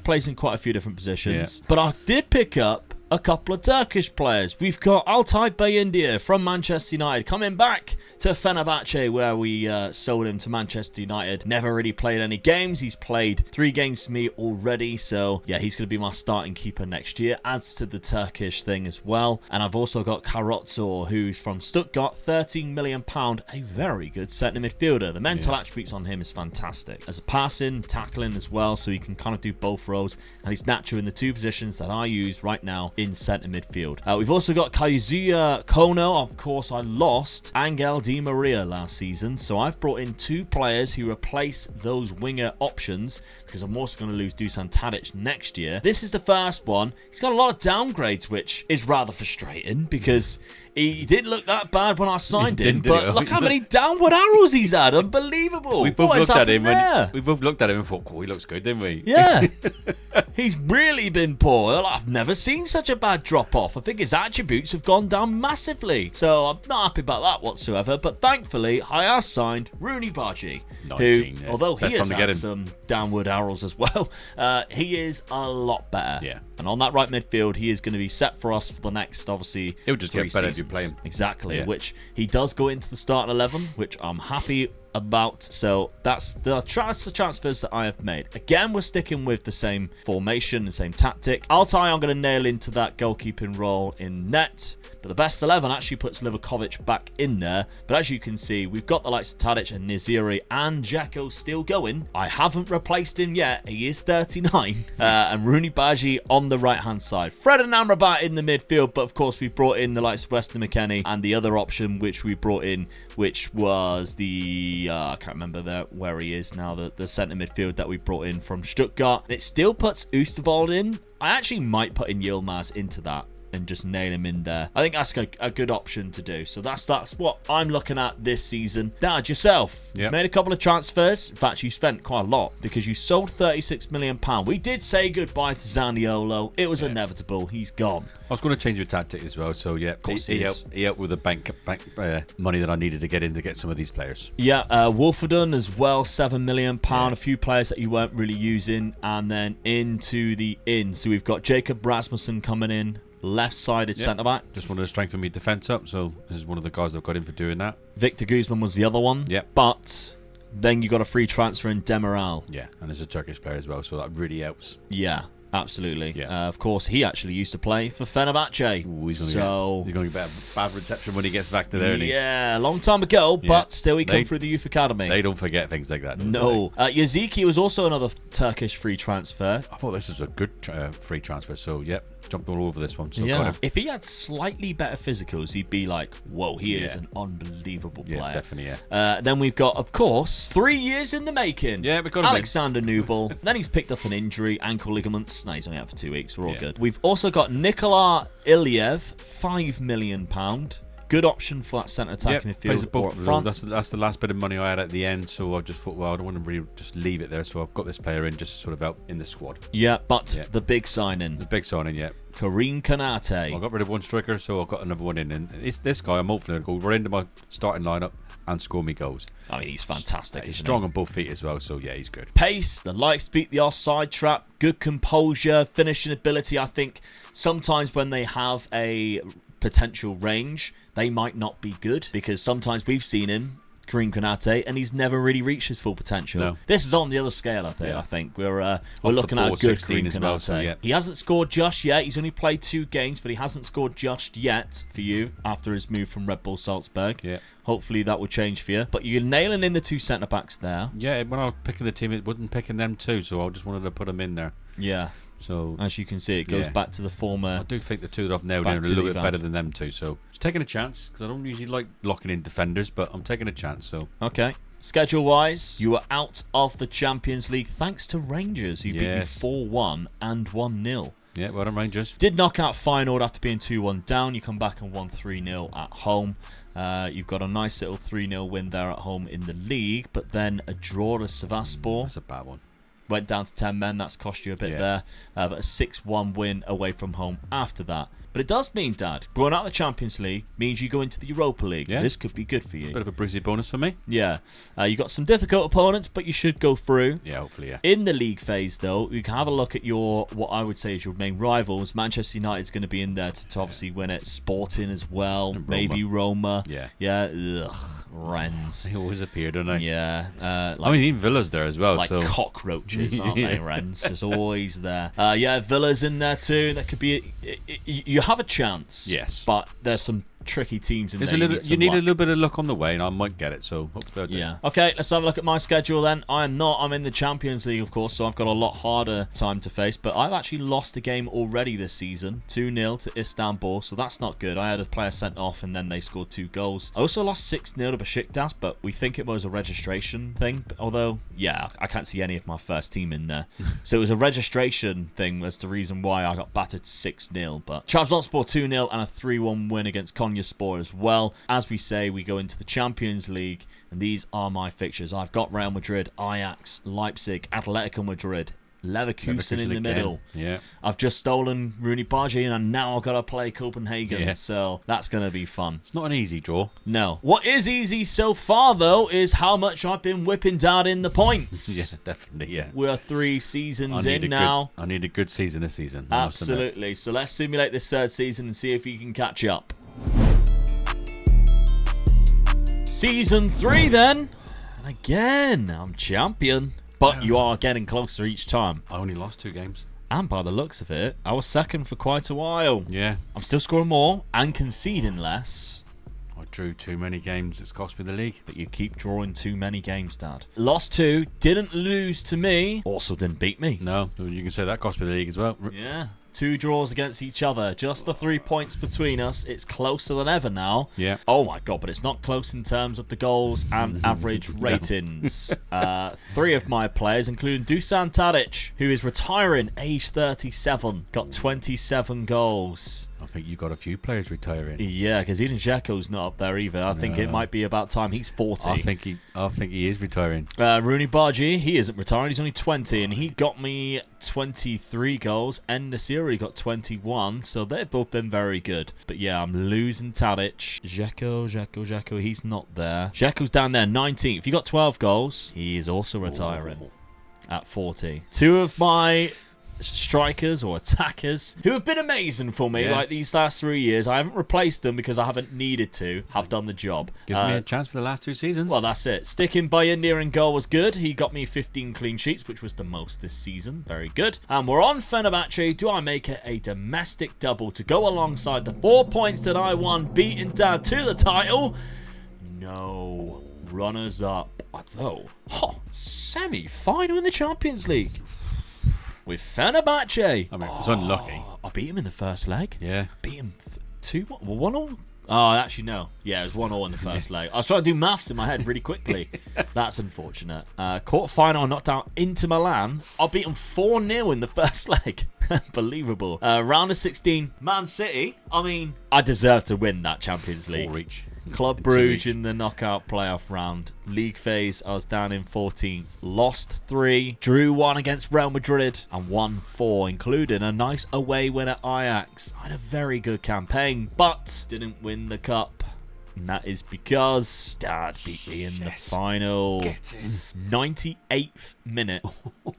Plays in quite a few different positions, but I did pick up a couple of Turkish players. We've got Altay Bayindir from Manchester United coming back to Fenerbahce, where we sold him to Manchester United. Never really played any games. He's played 3 games for me already, so yeah, he's going to be my starting keeper next year. Adds to the Turkish thing as well. And I've also got Karatsor, who's from Stuttgart, £13 million, a very good centre midfielder. The mental attributes on him is fantastic. As a passing, tackling as well, so he can kind of do both roles, and he's natural in the 2 positions that I use right now in centre midfield. We've also got Kazuya Kono. Of course, I lost Angel Di Maria last season, so I've brought in 2 players who replace those winger options, because I'm also going to lose Dusan Tadic next year. This is the first one. He's got a lot of downgrades, which is rather frustrating because he didn't look that bad when I signed him, but look how many downward arrows he's had. Unbelievable. We both looked at him and thought, cool, he looks good, didn't we? Yeah. He's really been poor. I've never seen such a bad drop-off. I think his attributes have gone down massively. So I'm not happy about that whatsoever. But thankfully, I have signed Rooney Bargi, who, although he has had some downward arrows as well, he is a lot better. Yeah. And on that right midfield, he is going to be set for us for the next, obviously, He'll just get better if you play him. Exactly, which he does go into the starting 11, which I'm happy about. So that's the transfers that I have made. Again, we're sticking with the same formation, the same tactic. Altay, I'm going to nail into that goalkeeping role in net. But the best 11 actually puts Livakovic back in there. But as you can see, we've got the likes of Tadic and Niziri and Dzeko still going. I haven't replaced him yet. He is 39. And Rooney Bargi on the right-hand side. Fred and Amrabat in the midfield. But of course, we brought in the likes of Weston McKennie. And the other option which we brought in, which was the... I can't remember where he is now. The centre midfield that we brought in from Stuttgart. It still puts Oosterwolde in. I actually might put in Yilmaz into that and just nail him in there. I think that's a good option to do. So that's what I'm looking at this season. Dad, yourself, made a couple of transfers. In fact, you spent quite a lot because you sold £36 million. We did say goodbye to Zaniolo. It was inevitable. He's gone. I was going to change your tactic as well. So, yeah, of course he helped with the bank money that I needed to get in to get some of these players. Yeah, Wolferdon as well, £7 million. A few players that you weren't really using. And then into the in. So we've got Jacob Rasmussen coming in. Left-sided centre-back. Just wanted to strengthen my defence up, so this is one of the guys I've got in for doing that. Victor Guzman was the other one. But then you got a free transfer in Demiral. Yeah, and there's a Turkish player as well, so that really helps. Yeah. Absolutely. Yeah. Of course, he actually used to play for Fenerbahce. Ooh, he's so going to get bad reception when he gets back to there. yeah, a long time ago, Yeah. but still he came through the youth academy. They don't forget things like that. No. Yaziki was also another Turkish free transfer. I thought this was a good free transfer, so yep, jumped all over this one. So got Yeah. him. If he had slightly better physicals, he'd be like, whoa, he is an unbelievable player. Yeah, definitely, yeah. Then we've got, of course, 3 years in the making. Yeah, we got him. Alexander Nubel. Then he's picked up an injury, ankle ligaments. No, he's only out for 2 weeks. We're all Yeah. good. We've also got Nikola Iliev, £5 million. Good option for that centre attacking plays midfield both or up of front. those. That's the last bit of money I had at the end, so I just thought, well, I don't want to really just leave it there, so I've got this player in just to sort of help in the squad. Yeah, but Yeah. the big signing, The big signing, yeah. Karim Kanate. Well, I got rid of one striker, so I've got another one in. And it's this guy, I'm hopefully going to go right into my starting lineup and score me goals. I mean, he's fantastic. He's isn't strong he? on both feet as well, so yeah, he's good. Pace, the likes to beat the offside trap, good composure, finishing ability. I think sometimes when they have a potential range, they might not be good, because sometimes we've seen him, Karim Konate, and he's never really reached his full potential. No. This is on the other scale, I think. Yeah. I think we're the looking at a ball, good 16 Karim as well, Konate. so yeah. He hasn't scored just yet. He's only played 2 games, but he hasn't scored just yet for you after his move from Red Bull Salzburg. Yeah. Hopefully that will change for you. But you're nailing in the 2 centre backs there. Yeah, when I was picking the team, it wasn't picking them too, so I just wanted to put them in there. Yeah. So As you can see, it goes Yeah. back to the former. I do think the two that I've nailed Back in are a to little the bit better than them two, so just taking a chance, because I don't usually like locking in defenders, but I'm taking a chance, so Okay. Schedule-wise, you were out of the Champions League thanks to Rangers, who beat you Yes. 4-1 and 1-0. yeah, well done, Rangers. Did knock out Feyenoord after being 2-1 down. You come back and won 3-0 at home. You've got a nice little 3-0 win there at home in the league, but then a draw to Sivasspor. That's a bad one. Went down to 10 men. That's cost you a bit Yeah. there. But a 6-1 win away from home after that. But it does mean, Dad, going out of the Champions League means you go into the Europa League. Yeah. This could be good for you. Bit of a breezy bonus for me. Yeah. You got some difficult opponents, but you should go through. Yeah, hopefully, yeah. In the league phase, though, you can have a look at your, what I would say is your main rivals. Manchester United's going to be in there to obviously win it. Sporting as well. And Roma. Maybe Roma. Yeah. Yeah. Ugh. Rennes. They always appear, don't they? Yeah. I mean, even Villa's there as well, Like so... cockroaches, aren't they, Rennes? It's always there. Yeah, Villa's in there too. That could be... You have a chance. Yes. But there's some tricky teams in There's there. you need a little bit of luck on the way, and I might get it, so hopefully I do. Yeah. Okay, let's have a look at my schedule then. I'm in the Champions League, of course, so I've got a lot harder time to face, but I've actually lost a game already this season, 2-0 to Istanbul, so that's not good. I had a player sent off and then they scored 2 goals. I also lost 6-0 to Besiktas, but we think it was a registration thing, although, yeah, I can't see any of my first team in there. So it was a registration thing. That's the reason why I got battered 6-0, but Trabzonspor 2-0 and a 3-1 win against Konyaspor as well. As we say, we go into the Champions League, and these are my fixtures. I've got Real Madrid, Ajax, Leipzig, Atletico Madrid, Leverkusen in the again. middle. Yeah. I've just stolen Rooney Bargi, and now I've got to play Copenhagen, Yeah. so that's going to be fun. It's not an easy draw. No. What is easy so far, though, is how much I've been whipping down in the points. Yeah, definitely, yeah. We're 3 seasons in I now. need a good season this season. I must admit. Absolutely. So let's simulate this 3rd season and see if you can catch up. Season 3 then. And again, I'm champion. But you are getting closer each time. I only lost 2 games. And by the looks of it, I was second for quite a while. Yeah. I'm still scoring more and conceding less. I drew too many games. It's cost me the league. But you keep drawing too many games, Dad. Lost 2, didn't lose to me. Also didn't beat me. No, you can say that cost me the league as well. Yeah. 2 draws against each other. Just the 3 points between us. It's closer than ever now. Yeah. Oh my god, but it's not close in terms of the goals and average ratings. 3 of my players, including Dusan Tadic, who is retiring, age 37, got 27 goals. I think you got a few players retiring. Yeah, because Eden Dzeko's not up there either. I think it might be about time. He's 40. I think he is retiring. Rooney Bargi, he isn't retiring. He's only 20, and he got me 23 goals. And Nasiri got 21, so they've both been very good. But yeah, I'm losing Tadic. Dzeko, he's not there. Dzeko's down there, 19th. He got 12 goals. He is also retiring at 40. 2 of my strikers or attackers who have been amazing for me like these last 3 years. I haven't replaced them because I haven't needed to. Have done the job. Gives me a chance for the last 2 seasons. Well, that's it. Sticking by India in goal was good. He got me 15 clean sheets, which was the most this season. Very good. And we're on Fenerbahce. Do I make it a domestic double to go alongside the 4 points that I won, beating Dad to the title? No. Runners up. Although, semi-final in the Champions League with Fenerbahce. I mean, it was unlucky. I beat him in the first leg. Yeah. Beat him 1-1. Oh, actually, no. Yeah, it was 1-1 in the first leg. I was trying to do maths in my head really quickly. That's unfortunate. Quarter-final, I knocked out Inter Milan. I beat them 4-0 in the first leg. Unbelievable. Round of 16, Man City. I mean, I deserve to win that Champions League. 4 each. Club Brugge in the knockout playoff round. League phase, I was down in 14th. Lost 3. Drew 1 against Real Madrid. And won 4, including a nice away win at Ajax. I had a very good campaign, but didn't win the cup. And that is because Dad beat me in the final. 98th minute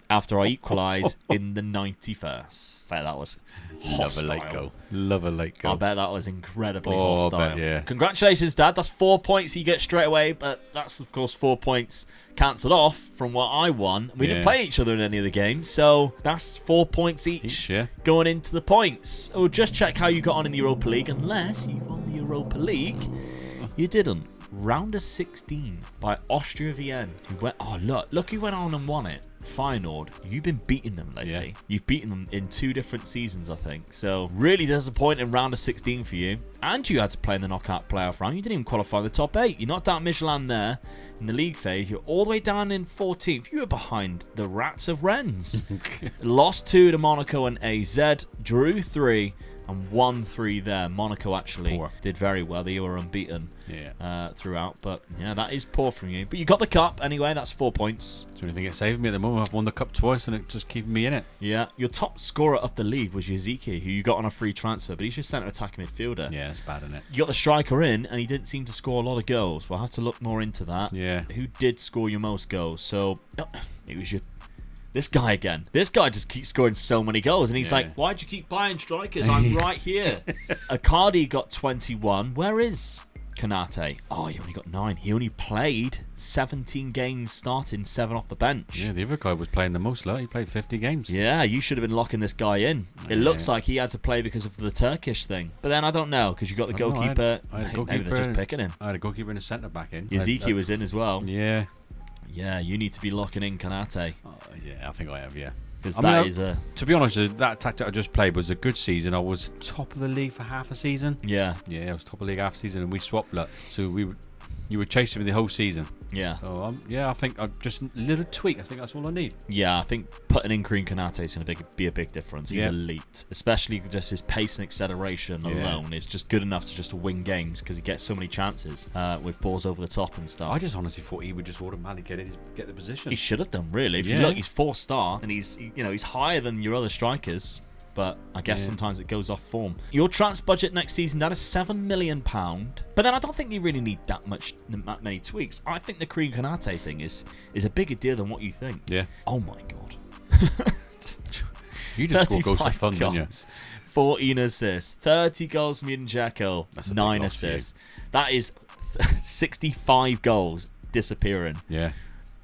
after I equalised in the 91st. That was hostile. Love a late goal. I bet that was incredibly hostile. I bet, yeah. Congratulations, Dad. That's 4 points you get straight away, but that's, of course, 4 points cancelled off from what I won. We didn't play each other in any of the games, so that's 4 points each going into the points. We'll just check how you got on in the Europa League, unless you won the Europa League. You didn't. Round of 16 by Austria Vienna. Who went, look who went on and won it. Feyenoord. You've been beating them lately. Yeah. You've beaten them in 2 different seasons, I think. So really disappointing round of 16 for you. And you had to play in the knockout playoff round. You didn't even qualify the top 8. You knocked out Michelin there in the league phase. You're all the way down in 14th. You were behind the Rats of Rennes. Lost 2 to Monaco and AZ. Drew 3. And 1-3 there. Monaco actually did very well. They were unbeaten throughout. But yeah, that is poor from you. But you got the cup anyway. That's 4 points. It's the only thing that's saving me at the moment. I've won the cup twice and it's just keeping me in it. Yeah. Your top scorer of the league was Yaziki, who you got on a free transfer. But he's just centre attacking midfielder. Yeah, it's bad, isn't it? You got the striker in and he didn't seem to score a lot of goals. We'll have to look more into that. Yeah. Who did score your most goals? So it was this guy again. This guy just keeps scoring so many goals. And he's like, why'd you keep buying strikers? I'm right here. Icardi got 21. Where is Kanate? Oh, he only got 9. He only played 17 games starting, 7 off the bench. Yeah, the other guy was playing the most. He played 50 games. Yeah, you should have been locking this guy in. It looks like he had to play because of the Turkish thing. But then I don't know, because you got the goalkeeper. Maybe they're just picking him. I had a goalkeeper and a centre-back in. Yaziki was in as well. Yeah. Yeah, you need to be locking in Kanate. Yeah, I think I have, Because to be honest, that tactic I just played was a good season. I was top of the league for half a season. Yeah. Yeah, I was top of the league half a season, and we swapped. So you were chasing me the whole season. Yeah. So I think just a little tweak. I think that's all I need. Yeah, I think putting in Karim Kanate is going to be a big difference. He's elite, especially just his pace and acceleration alone is just good enough to just win games because he gets so many chances with balls over the top and stuff. I just honestly thought he would just automatically get the position. He should have done, really. If you look, he's 4-star and he's higher than your other strikers. But I guess sometimes it goes off form. Your transfer budget next season, that is £7 million. But then I don't think you really need that many tweaks. I think the Karim Kanate thing is a bigger deal than what you think. Yeah. Oh my god. You just score goals for fun, didn't you? 14 assists, 30 goals from Edin Dzeko, 9 assists. That is 65 goals disappearing. Yeah.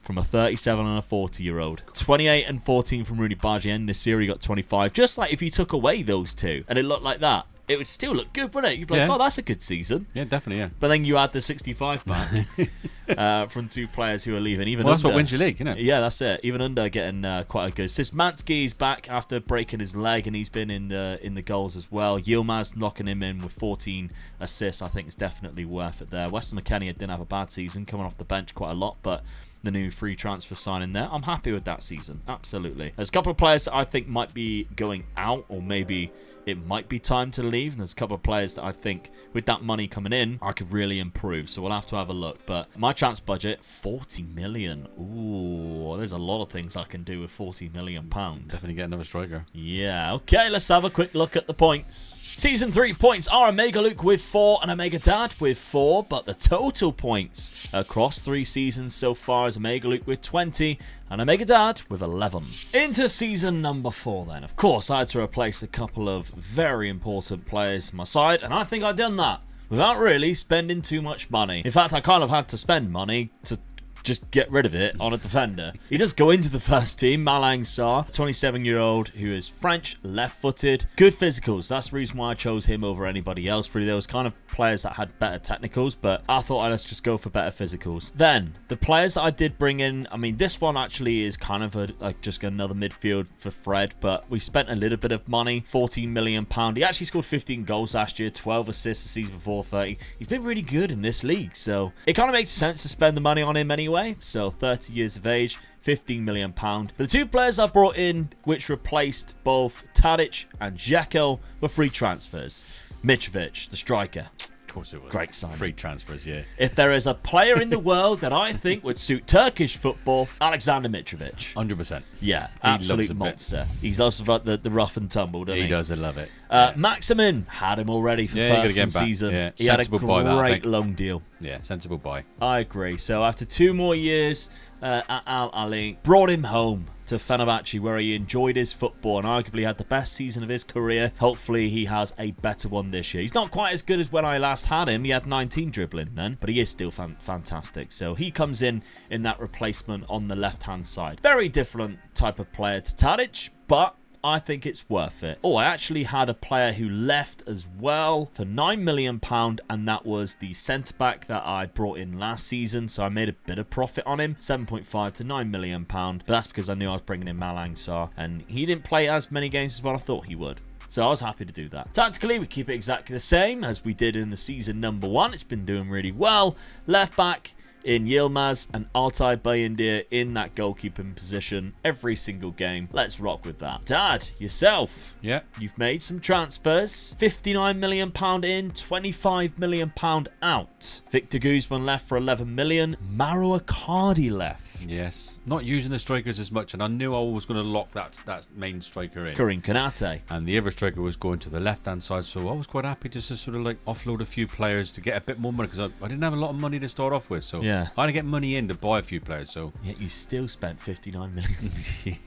From a 37 and a 40-year-old. 28 and 14 from Rooney Bargi, and Nasiri got 25. Just like if you took away those two and it looked like that, it would still look good, wouldn't it? You'd be like, oh, that's a good season. Yeah, definitely, yeah. But then you add the 65 back from 2 players who are leaving. That's what wins your league, isn't it? Yeah, that's it. Even Under getting quite a good assist. Manscaped's back after breaking his leg, and he's been in the goals as well. Yilmaz locking him in with 14 assists. I think it's definitely worth it there. Weston McKennie didn't have a bad season, coming off the bench quite a lot, but the new free transfer signing there, I'm happy with that season. Absolutely. There's a couple of players that I think might be going out, or maybe it might be time to leave. And there's a couple of players that I think with that money coming in, I could really improve. So we'll have to have a look. But my transfer budget, 40 million. Ooh, there's a lot of things I can do with 40 million pounds. Definitely get another striker. Yeah, okay, let's have a quick look at the points. Season 3 points are Omega Luke with 4 and Omega Dad with 4, but the total points across 3 seasons so far Rise Omega Luke with 20, and Omega Dad with 11. Into season number 4 then. Of course, I had to replace a couple of very important players on my side, and I think I've done that without really spending too much money. In fact, I kind of had to spend money to just get rid of it on a defender. He does go into the first team, Malang Sarr, 27-year-old who is French, left-footed, good physicals. That's the reason why I chose him over anybody else. Really, there was kind of players that had better technicals, but I thought let's just go for better physicals. Then, the players that I did bring in, I mean, this one actually is kind of just another midfield for Fred, but we spent a little bit of money, £14 million. He actually scored 15 goals last year, 12 assists the season before, 30. He's been really good in this league, so it kind of makes sense to spend the money on him anyway. So 30 years of age, £15 million. But the two players I brought in, which replaced both Tadic and Dzeko, were free transfers. Mitrovic, the striker. Of course it was. Great signing. Free transfers, yeah. If there is a player in the world that I think would suit Turkish football, Alexander Mitrovic. 100%. Yeah, He absolute loves a monster. He loves the rough and tumble, doesn't he? He does, I love it. Maximin had him already for first season. Yeah. He had a Sensible buy that, I great think. loan deal. Yeah, sensible buy. I agree. So after 2 more years at Al Ali, brought him home to Fenerbahce, where he enjoyed his football and arguably had the best season of his career. Hopefully he has a better one this year. He's not quite as good as when I last had him. He had 19 dribbling then, but he is still fantastic. So he comes in that replacement on the left-hand side. Very different type of player to Tadic, but I think it's worth it. Oh, I actually had a player who left as well for £9 million, and that was the centre-back that I brought in last season, so I made a bit of profit on him, 7.5 to £9 million, but that's because I knew I was bringing in Malang Sarr, and he didn't play as many games as what I thought he would. So I was happy to do that. Tactically, we keep it exactly the same as we did in the season number 1. It's been doing really well. Left back in Yilmaz and Altay Bayındır in that goalkeeping position every single game. Let's rock with that. Dad, yourself. Yeah. You've made some transfers. £59 million in, £25 million out. Victor Guzman left for £11 million. Mauro Icardi left. Yes. Not using the strikers as much, and I knew I was going to lock that main striker in. Karim Konate. And the other striker was going to the left-hand side, so I was quite happy just to sort of like offload a few players to get a bit more money, because I didn't have a lot of money to start off with, so yeah. I had to get money in to buy a few players. So yet you still spent £59 million.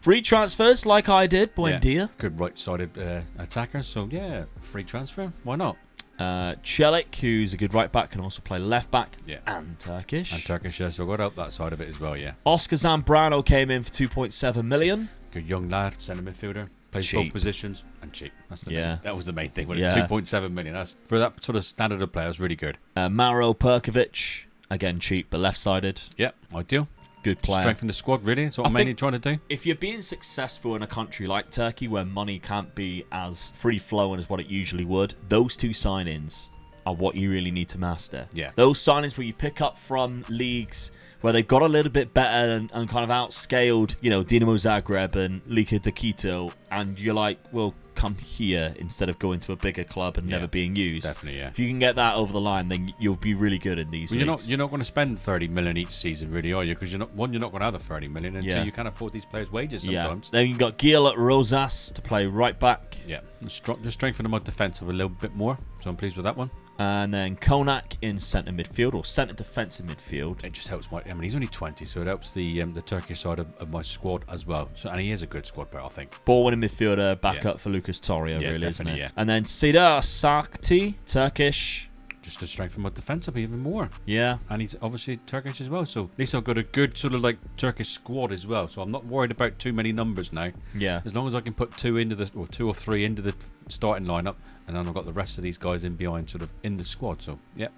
Free transfers like I did, Buendia. Yeah. Good right-sided attacker, so yeah, free transfer, why not? Celik, who's a good right back, can also play left back. Yeah. And Turkish. And Turkish, yeah, so I got out that side of it as well, yeah. Oscar Zambrano came in for £2.7 million. Good young lad, centre midfielder. Plays Cheap. both positions and cheap. That's the Yeah. main, that was the main thing. Yeah. 2.7 million. That's for that sort of standard of player. That's really good. Maro Perkovic, again cheap but left-sided. Yeah, ideal. Good player. Strengthen the squad, really. That's what I'm mainly trying to do. If you're being successful in a country like Turkey, where money can't be as free-flowing as what it usually would, those two signings are what you really need to master. Yeah. Those signings where you pick up from leagues where they've got a little bit better and kind of outscaled, you know, Dinamo Zagreb and Lika de Quito, and you're like, well, come here instead of going to a bigger club and never being used. Definitely, yeah. If you can get that over the line, then you'll be really good in these leagues. You're not going to spend 30 million each season, really, are you? Because you're not going to have the 30 million until you can afford these players' wages sometimes. Then you've got Gil at Rosas to play right back. Yeah. Just strengthen my defence a little bit more, so I'm pleased with that one. And then Konak in centre midfield, or centre defensive midfield. It just helps he's only 20, so it helps the Turkish side of my squad as well. So, and he is a good squad player, I think. Ball-winning midfielder, backup for Lucas Torrio, really, isn't it? Yeah. And then Sida Sakti, Turkish. Just to strengthen my defence up even more. Yeah. And he's obviously Turkish as well, so at least I've got a good sort of like Turkish squad as well, so I'm not worried about too many numbers now. Yeah. As long as I can put 2 or 3 into the starting lineup, and then I've got the rest of these guys in behind sort of in the squad, so yeah.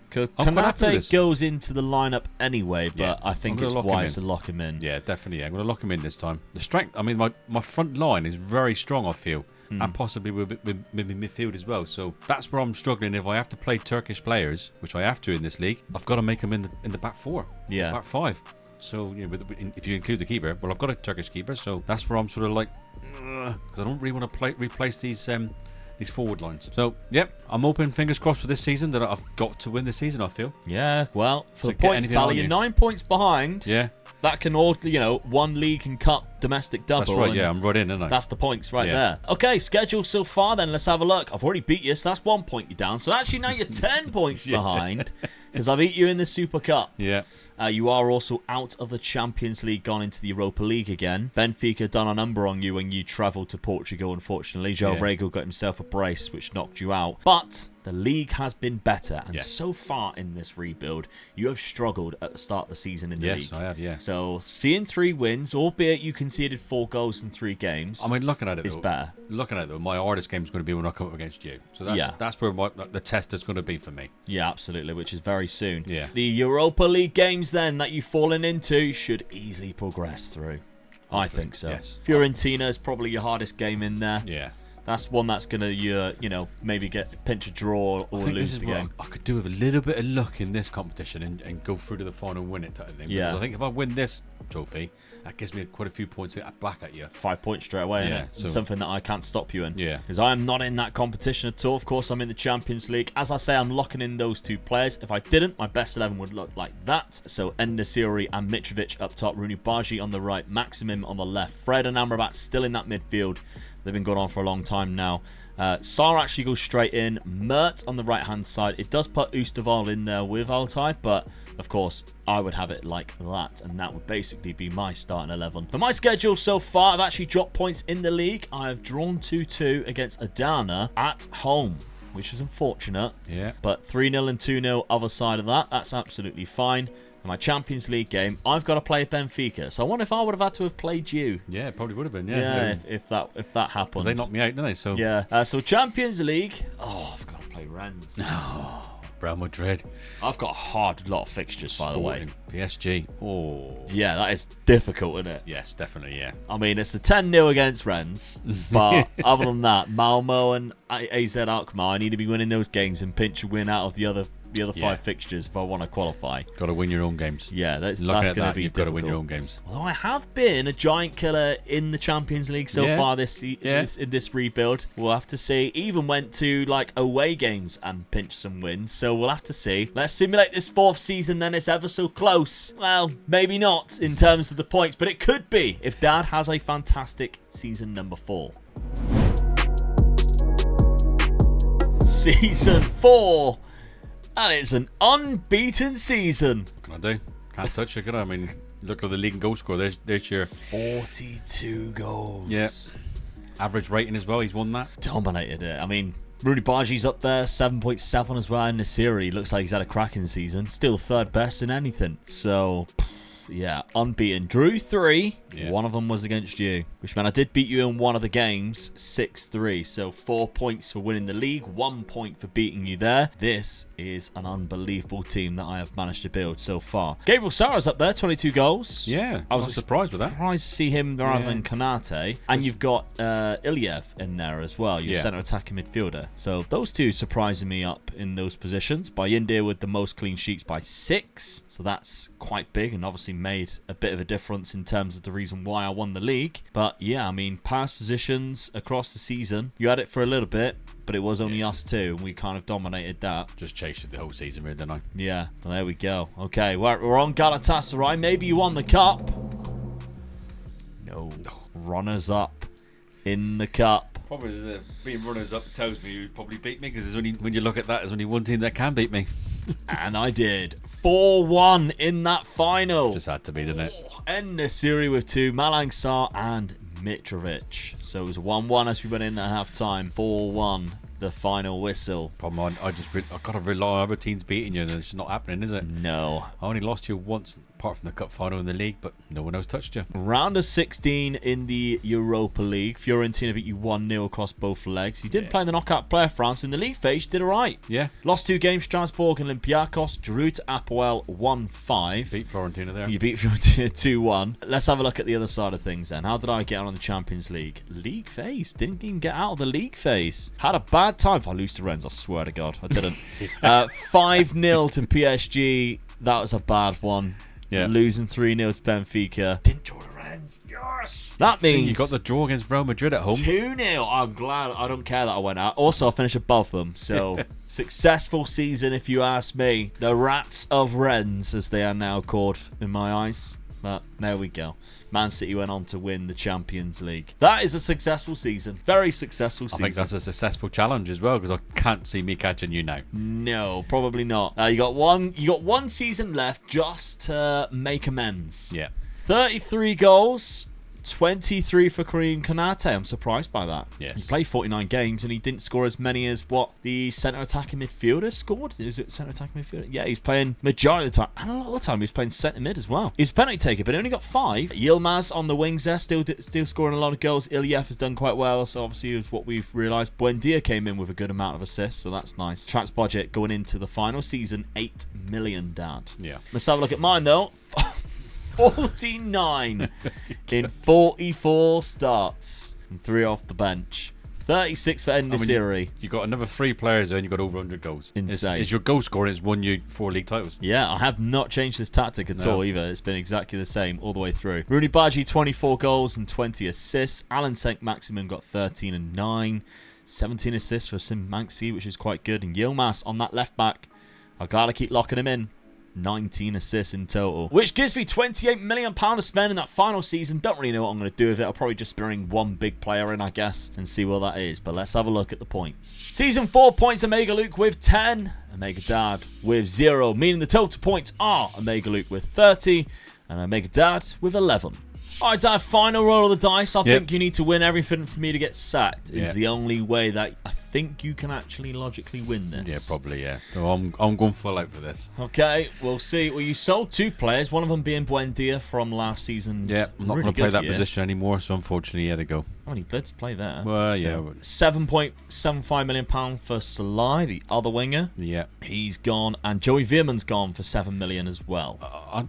Konate goes into the lineup anyway, but Yeah, I think it's wise to lock him in. Yeah, definitely. Yeah. I'm going to lock him in this time. The strength, I mean, my front line is very strong, I feel, and possibly with midfield as well. So that's where I'm struggling. If I have to play Turkish players, which I have to in this league, I've got to make them in the back 4, back 5. So you know, if you include the keeper, well, I've got a Turkish keeper, so that's where I'm sort of like, because I don't really want to replace these forward lines. So, yep, I'm hoping, fingers crossed for this season, that I've got to win this season, I feel. Yeah, well, for So the points tally, you're 9 points behind. Yeah. that can all, one league and cup domestic double. That's right, yeah, I'm right in, aren't I? That's the points right there. Okay, schedule so far then. Let's have a look. I've already beat you, so that's 1 point you're down. So actually now you're 10 points behind because I beat you in the Super Cup. Yeah. You are also out of the Champions League, gone into the Europa League again. Benfica done a number on you when you travelled to Portugal, unfortunately. João Rego got himself a brace, which knocked you out. But the league has been better, and so far in this rebuild, you have struggled at the start of the season in the league. Yes, I have, yeah. So, seeing 3 wins, albeit you conceded 4 goals in 3 games. I mean, looking at it, is better. Looking at it, though, my hardest game is going to be when I come up against you. So that's where the test is going to be for me. Yeah, absolutely, which is very soon. Yeah. The Europa League games, then, that you've fallen into should easily progress through. I think so. Yes. Fiorentina is probably your hardest game in there. Yeah. That's one that's going to, maybe pinch a draw or lose the game. I could do with a little bit of luck in this competition and go through to the final and win it type of thing. Yeah. Because I think if I win this trophy, that gives me quite a few points back at you. 5 points straight away, Yeah, so something that I can't stop you in. Yeah. Because I am not in that competition at all. Of course, I'm in the Champions League. As I say, I'm locking in those 2 players. If I didn't, my best 11 would look like that. So, En-Nesyri and Mitrovic up top. Rooney Baji on the right. Maximum on the left. Fred and Amrabat still in that midfield. They've been going on for a long time now. Sarr actually goes straight in. Mert on the right-hand side. It does put Oosterwolde in there with Altay, but of course, I would have it like that, and that would basically be my starting 11. For my schedule so far, I've actually dropped points in the league. I have drawn 2-2 against Adana at home, which is unfortunate. Yeah. But 3-0 and 2-0 other side of that, that's absolutely fine. In my Champions League game, I've got to play Benfica. So I wonder if I would have had to have played you. Yeah, it probably would have been, Yeah, if that happened. They knocked me out, didn't they? So yeah. So Champions League. Oh, I've got to play Rennes. No. Real Madrid. I've got a hard lot of fixtures, by the way. PSG. Oh. Yeah, that is difficult, isn't it? Yes, definitely, yeah. I mean, it's a 10-0 against Rennes, but other than that, Malmo and AZ Alkmaar, I need to be winning those games and pinch a win out of the other 5 fixtures if I want to qualify. Got to win your own games. Yeah, that's going to be you've difficult. got to win your own games. Although I have been a giant killer in the Champions League so far in this rebuild. We'll have to see. Even went to away games and pinched some wins, so we'll have to see. Let's simulate this 4th season then. It's ever so close. Well, maybe not in terms of the points, but it could be if Dad has a fantastic season number 4. Season 4. And it's an unbeaten season. What can I do? Can't touch it, can I? I mean, look at the league and goal score. There's your 42 goals. Yeah. Average rating as well. He's won that. Dominated it. I mean, Rooney Baji's up there, 7.7 as well. And En-Nesyri looks like he's had a cracking season. Still 3rd best in anything. So, yeah, unbeaten. Drew 3. Yeah. One of them was against you, which meant I did beat you in one of the games, 6-3. So 4 points for winning the league, 1 point for beating you there. This is an unbelievable team that I have managed to build so far. Gabriel Sara's up there, 22 goals. Yeah, I was surprised with that. Surprised to see him rather than Kanate. And you've got Iliev in there as well, your centre attacking midfielder. So those two surprising me up in those positions. Bayindir with the most clean sheets by 6. So that's quite big and obviously made a bit of a difference in terms of the reason why I won the league. But yeah, I mean, past positions across the season, you had it for a little bit, but it was only us two, and we kind of dominated that. Just chased it the whole season, really, didn't I? Yeah, well, there we go. Okay, we're on Galatasaray. Maybe you won the cup. No. Runners up in the cup. Probably being runners up tells me you probably beat me, because there's only, when you look at that, there's only one team that can beat me. And I did. 4-1 in that final. Just had to be, didn't it? En-Nesyri with 2, Malang Sarr and Mitrovic. So it was 1-1 as we went in at half-time. 4-1, the final whistle. Problem, I've got to rely on other teams beating you, and it's not happening, is it? No. I only lost you once, apart from the cup final in the league, but no one else touched you. Round of 16 in the Europa League. Fiorentina beat you 1-0 across both legs. You didn't play in the knockout playoff France. In the league phase, you did alright. Yeah. Lost 2 games, Strasbourg and Olympiacos. Drew to Apoel 1-5. Beat Fiorentina there. You beat Fiorentina 2-1. Let's have a look at the other side of things then. How did I get on the Champions League? League phase. Didn't even get out of the league phase. Had a bad time. If I lose to Rennes, I swear to God, I didn't. 5-0 to PSG. That was a bad one. Yeah. Losing 3-0 to Benfica. Didn't draw to Rennes. Yes. That means you got the draw against Real Madrid at home. 2-0. I'm glad. I don't care that I went out. Also, I finished above them. So, successful season, if you ask me. The Rats of Rennes, as they are now called in my eyes. But there we go. Man City went on to win the Champions League. That is a successful season. Very successful season. I think that's a successful challenge as well, because I can't see me catching you now. No, probably not. You got one season left just to make amends. Yeah. 33 goals. 23 for Karim Konate. I'm surprised by that. Yes. He played 49 games and he didn't score as many as what the centre attacking midfielder scored. Is it centre attacking midfielder? Yeah, he's playing majority of the time. And a lot of the time he's playing centre mid as well. He's a penalty taker, but he only got 5. Yilmaz on the wings there, still scoring a lot of goals. Iliev has done quite well. So obviously is what we've realised. Buendia came in with a good amount of assists, so that's nice. Transfer budget going into the final season, 8 million, Dad. Yeah. Let's have a look at mine though. 49 in 44 starts and 3 off the bench. 36 for En-Nesyri. You got another 3 players there and you got over 100 goals. Insane. It's your goal scoring. It's won you 4 league titles. Yeah, I have not changed this tactic at all either. It's been exactly the same all the way through. Rooney Badji, 24 goals and 20 assists. Alan Saint-Maximin got 13 and 9. 17 assists for Sim Manxi, which is quite good. And Yilmaz on that left back. I'm glad I keep locking him in. 19 assists in total, which gives me £28 million to spend in that final season. Don't really know what I'm going to do with it. I'll probably just bring one big player in, I guess, and see what that is. But let's have a look at the points. Season 4 points, Omega Luke with 10, Omega Dad with 0, meaning the total points are Omega Luke with 30 and Omega Dad with 11. All right, Dad, final roll of the dice. I think you need to win everything for me to get sacked. Is the only way that I think you can actually logically win this. Yeah, probably, yeah. So I'm going full out for this. Okay, we'll see. Well, you sold 2 players, one of them being Buendia from last season's. Yeah, I'm not going to play that position anymore, so unfortunately he had to go. How many players play there? Well, yeah. £7.75 million for Salai, the other winger. Yeah. He's gone, and Joey Veerman's gone for $7 million as well.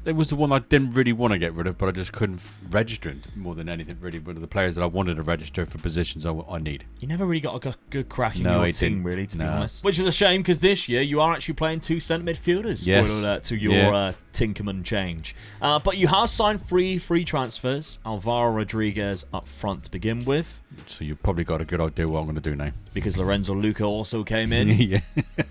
It was the one I didn't really want to get rid of, but I just couldn't register it more than anything, really. One of the players that I wanted to register for positions I need. You never really got a good crack in your team, really, to be honest. Which is a shame, because this year you are actually playing 2 centre midfielders. Yes. Spoiler alert to your Tinkerman change. But you have signed 3 free transfers. Alvaro Rodriguez up front to begin with. So you've probably got a good idea what I'm going to do now. Because Lorenzo Luca also came in. Yeah.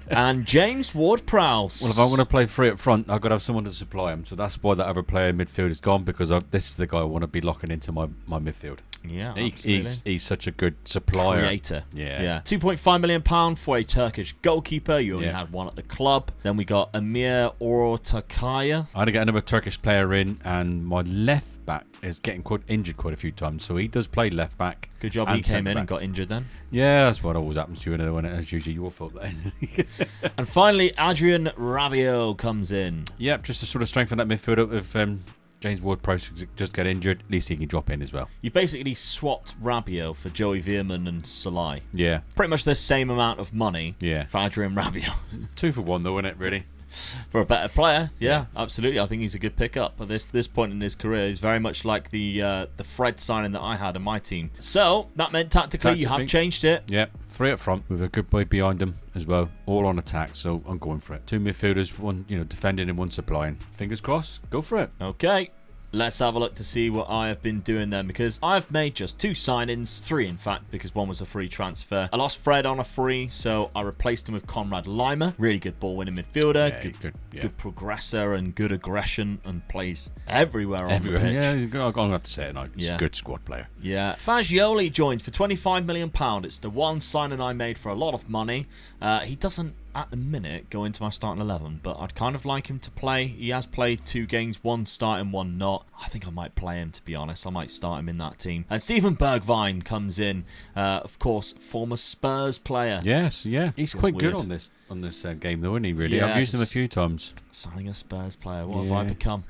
And James Ward-Prowse. Well, if I'm going to play 3 up front, I've got to have someone to supply him. So that's why that other player in midfield is gone, because this is the guy I want to be locking into my midfield. Yeah, he's such a good supplier. Creator. Yeah. £2.5 million for a Turkish goalkeeper. You only had one at the club. Then we got Amir Orotakaya. I had to get another Turkish player in, and my left back is getting injured quite a few times, so he does play left back. Good job he came in and got injured then. Yeah, that's what always happens to you when it's usually your fault. And finally, Adrian Rabiot comes in. Yep, just to sort of strengthen that midfield up if James Ward-Prowse just get injured, at least he can drop in as well. You basically swapped Rabiot for Joey Veerman and Salai. Yeah. Pretty much the same amount of money for Adrian Rabiot. 2 for 1 though, isn't it, really? For a better player, yeah, absolutely. I think he's a good pickup. At this point in his career, he's very much like the Fred signing that I had in my team. So that meant tactically you have changed it. Yeah, 3 up front with a good boy behind him as well, all on attack. So I'm going for it. 2 midfielders, 1 defending and 1 supplying. Fingers crossed. Go for it. Okay. Let's have a look to see what I have been doing then, because I've made just 2 signings, 3 in fact, because 1 was a free transfer. I lost Fred on a free, so I replaced him with Conrad Lima. Really good ball-winning midfielder, good progressor and good aggression, and plays everywhere on the pitch. Yeah, I'm going to have to say it now. He's a good squad player. Yeah. Fagioli joined for £25 million. It's the one signing I made for a lot of money. He doesn't at the minute go into my starting 11, but I'd kind of like him to play. He has played 2 games, 1 starting, 1 not. I think I might play him, to be honest. I might start him in that team. And Stephen Bergwijn comes in, of course, former Spurs player. Yes, yeah. He's quite good on this game, though, isn't he, really? I've used him a few times. Signing a Spurs player. What have I become?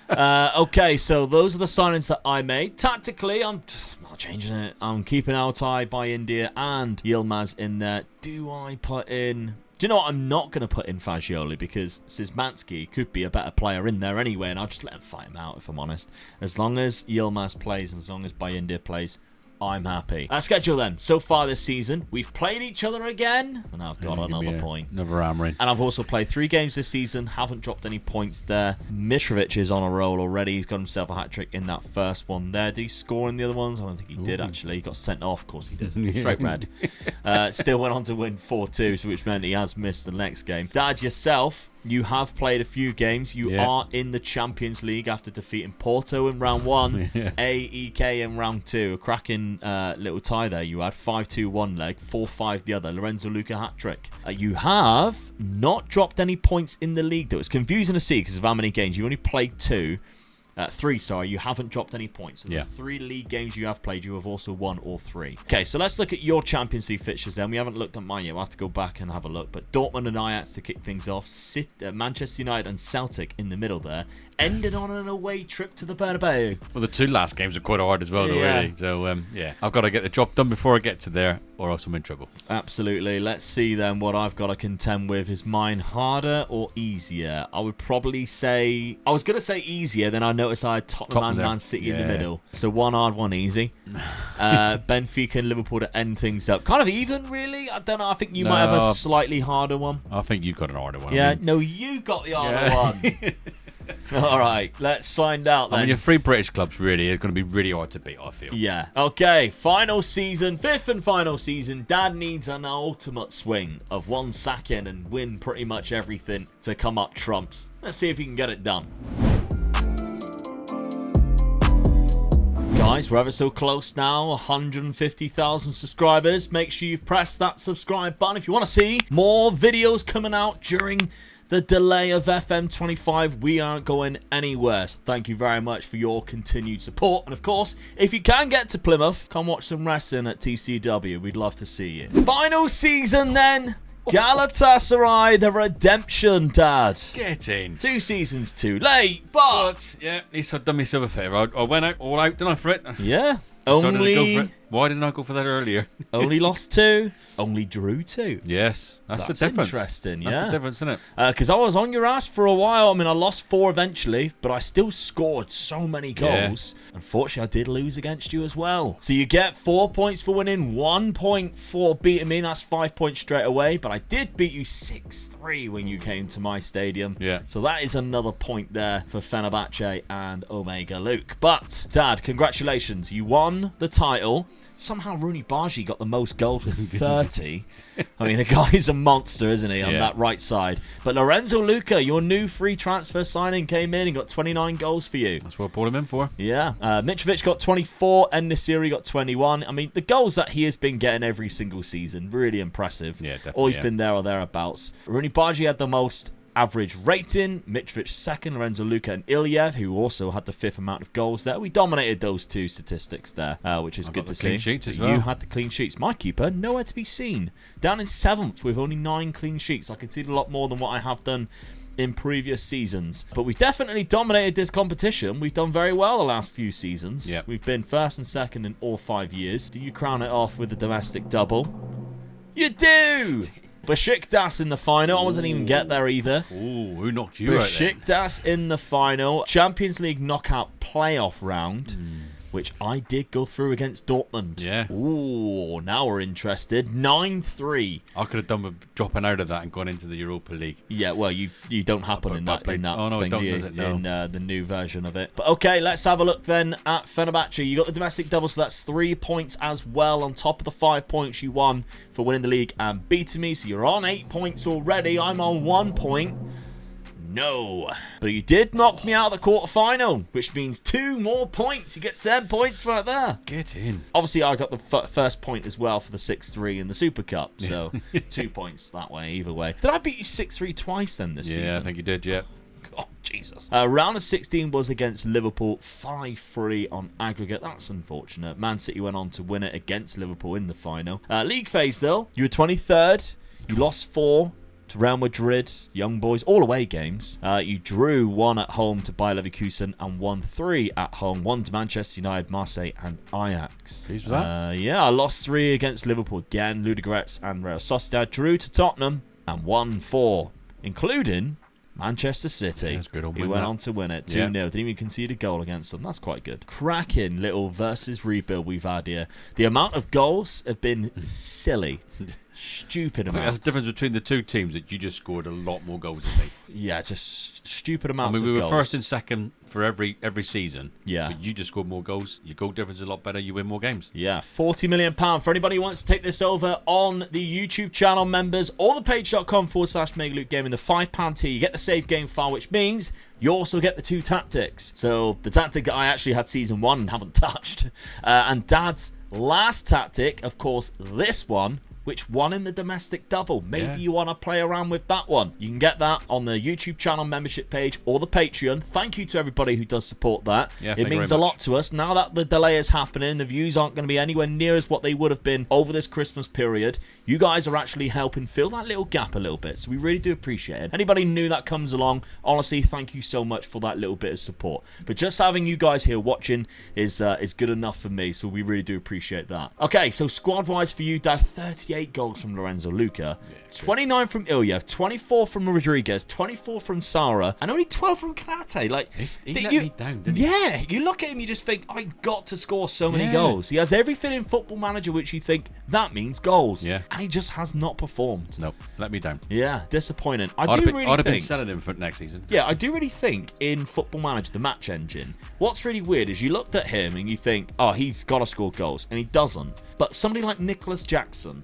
Okay, so those are the signings that I made. Tactically, I'm not changing it. I'm keeping Altai by India and Yilmaz in there. Do I put in... Do you know what? I'm not going to put in Fagioli, because Szymanski could be a better player in there anyway, and I'll just let him fight him out, if I'm honest. As long as Yilmaz plays and as long as Bayindir plays, I'm happy. Our schedule then. So far this season, we've played each other again, and I've got another point. Another hammering. And I've also played 3 games this season, haven't dropped any points there. Mitrovic is on a roll already. He's got himself a hat-trick in that first one there. Did he score in the other ones? I don't think he did, actually. He got sent off. Of course he did. Straight red. Still went on to win 4-2, which meant he has missed the next game. Dad, yourself... You have played a few games. You are in the Champions League after defeating Porto in round 1, AEK in round 2. A cracking little tie there. You had 5-2 one leg, 4-5 the other. Lorenzo Luca hat-trick. You have not dropped any points in the league, though. It's confusing to see because of how many games. You only played 3, sorry. You haven't dropped any points. So the 3 league games you have played, you have also won all 3. Okay, so let's look at your Champions League fixtures then. We haven't looked at mine yet. We'll have to go back and have a look. But Dortmund and Ajax to kick things off. Manchester United and Celtic in the middle there. Ended on an away trip to the Bernabeu. Well, the 2 last games are quite hard as well, though, really. So, I've got to get the job done before I get to there, or else I'm in trouble. Absolutely. Let's see then what I've got to contend with. Is mine harder or easier? I would probably say... I was going to say easier, then I noticed I had Tottenham and Man City in the middle. So 1 hard, 1 easy. Benfica and Liverpool to end things up. Kind of even, really. I don't know. I think you might have a slightly harder one. I think you got an harder one. Yeah, no, you got the harder one. All right, let's find out then. I mean, your 3 British clubs really are going to be really hard to beat, I feel. Yeah. Okay, final season, 5th and final season. Dad needs an ultimate swing of 1 sacking and win pretty much everything to come up trumps. Let's see if he can get it done. Guys, we're ever so close now, 150,000 subscribers. Make sure you've pressed that subscribe button if you want to see more videos coming out during the delay of FM25. We aren't going anywhere. So thank you very much for your continued support. And of course, if you can get to Plymouth, come watch some wrestling at TCW. We'd love to see you. Final season then. Galatasaray, the redemption, Dad. Get in. 2 seasons too late, but yeah, at least I've done myself a favour. I went out all out, didn't I, for it? Yeah. Decided to go for it. Why didn't I go for that earlier? Only lost 2. Only drew 2. Yes, that's the difference. Interesting, yeah. That's the difference, isn't it? Because I was on your ass for a while. I mean, I lost 4 eventually, but I still scored so many goals. Yeah. Unfortunately, I did lose against you as well. So you get 4 points for winning, 1 point for beating me. That's 5 points straight away. But I did beat you 6-3 when you came to my stadium. Yeah. So that is another point there for Fenerbahce and Omega Luke. But, Dad, congratulations. You won the title. Somehow Rooney Bargi got the most goals with 30. I mean, the guy's a monster, isn't he, on that right side. But Lorenzo Luca, your new free transfer signing, came in and got 29 goals for you. That's what I brought him in for. Yeah. Mitrovic got 24. En-Nesyri got 21. I mean, the goals that he has been getting every single season, really impressive. Yeah, definitely. Always been there or thereabouts. Rooney Bargi had the most average rating. Mitrovic second, Lorenzo Luca and Ilyev, who also had the 5th amount of goals there. We dominated those 2 statistics there, which is good to see. Clean sheets as well. You had the clean sheets. My keeper, nowhere to be seen. Down in 7th with only 9 clean sheets. I conceded a lot more than what I have done in previous seasons. But we've definitely dominated this competition. We've done very well the last few seasons. Yep. We've been 1st and 2nd in all 5 years. Do you crown it off with the domestic double? You do! Besiktas in the final. I wasn't even get there either. Ooh, who knocked you out then? Besiktas in the final. Champions League knockout playoff round. which I did go through against Dortmund. Yeah. Ooh, now we're interested. 9-3. I could have done with dropping out of that and gone into the Europa League. Yeah, well, you don't happen in that thing, in the new version of it. But okay, let's have a look then at Fenerbahce. You got the domestic double, so that's 3 points as well on top of the 5 points you won for winning the league and beating me. So you're on 8 points already. I'm on 1 point. No. But you did knock me out of the quarterfinal, which means 2 more points. You get 10 points right there. Get in. Obviously, I got the first point as well for the 6-3 in the Super Cup. So 2 points that way, either way. Did I beat you 6-3 twice then this season? Yeah, I think you did, yeah. Oh, Jesus. Round of 16 was against Liverpool, 5-3 on aggregate. That's unfortunate. Man City went on to win it against Liverpool in the final. League phase, though. You were 23rd. You lost 4 to Real Madrid, Young Boys, all away games. You drew 1 at home to Bayer Leverkusen and won 3 at home. 1 to Manchester United, Marseille and Ajax. Pleased with that? Yeah, I lost 3 against Liverpool again. Ludogorets and Real Sociedad. Drew to Tottenham and won 4, including Manchester City, who went on to win it 2-0. Yeah. Didn't even concede a goal against them. That's quite good. Cracking little versus rebuild we've had here. The amount of goals have been silly. Stupid I think amount. that's the difference between the two teams, that you just scored a lot more goals than me. Yeah, just stupid I amounts mean, we of were goals. first and second for every season. Yeah. But you just scored more goals. Your goal difference is a lot better. You win more games. Yeah, £40 million. For anybody who wants to take this over on the YouTube channel members or the page.com/MegaLuke Gaming, the £5 tier, you get the save game file, which means you also get the 2 tactics. So the tactic that I actually had season 1 and haven't touched. And Dad's last tactic, of course, this one, which won in the domestic double. Maybe you want to play around with that one. You can get that on the YouTube channel membership page or the Patreon. Thank you to everybody who does support that. Yeah, it means a lot to us. Now that the delay is happening, the views aren't going to be anywhere near as what they would have been over this Christmas period. You guys are actually helping fill that little gap a little bit, so we really do appreciate it. Anybody new that comes along, honestly, thank you so much for that little bit of support. But just having you guys here watching is good enough for me, so we really do appreciate that. Okay, so squad-wise for you, Dad, 38 goals from Lorenzo Luca, 29 from Ilya, 24 from Rodriguez, 24 from Sara, and only 12 from Kanate. Like, he let me down, didn't he? Yeah, you look at him, you just think, I've got to score so many goals. He has everything in Football Manager which you think, that means goals. Yeah. And he just has not performed. Nope, let me down. Yeah, disappointing. I'd have been selling him for next season. Yeah, I do really think in Football Manager, the match engine, what's really weird is you looked at him and you think, oh, he's got to score goals, and he doesn't. But somebody like Nicholas Jackson,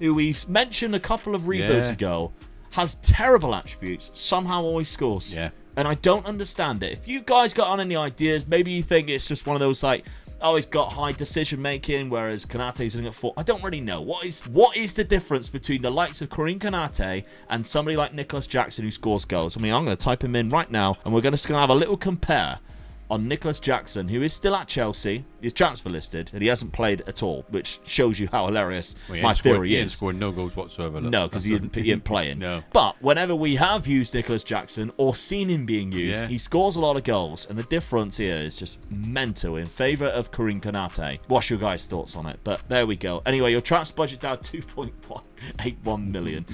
who we mentioned a couple of rebuilds ago, has terrible attributes, somehow always scores. Yeah. And I don't understand it. If you guys got on any ideas, maybe you think it's just one of those like, oh, he's got high decision making, whereas Konate's only got 4. I don't really know. What is the difference between the likes of Karim Konate and somebody like Nicholas Jackson who scores goals? I mean, I'm going to type him in right now, and we're just going to have a little compare on Nicholas Jackson, who is still at Chelsea. He's transfer listed, and he hasn't played at all, which shows you how hilarious my theory is. He ain't scored no goals whatsoever. Look. No, because he ain't playing. No. But whenever we have used Nicholas Jackson or seen him being used, he scores a lot of goals, and the difference here is just mental in favour of Karim Konate. What's your guys' thoughts on it? But there we go. Anyway, your transfer budget down 2.181 million.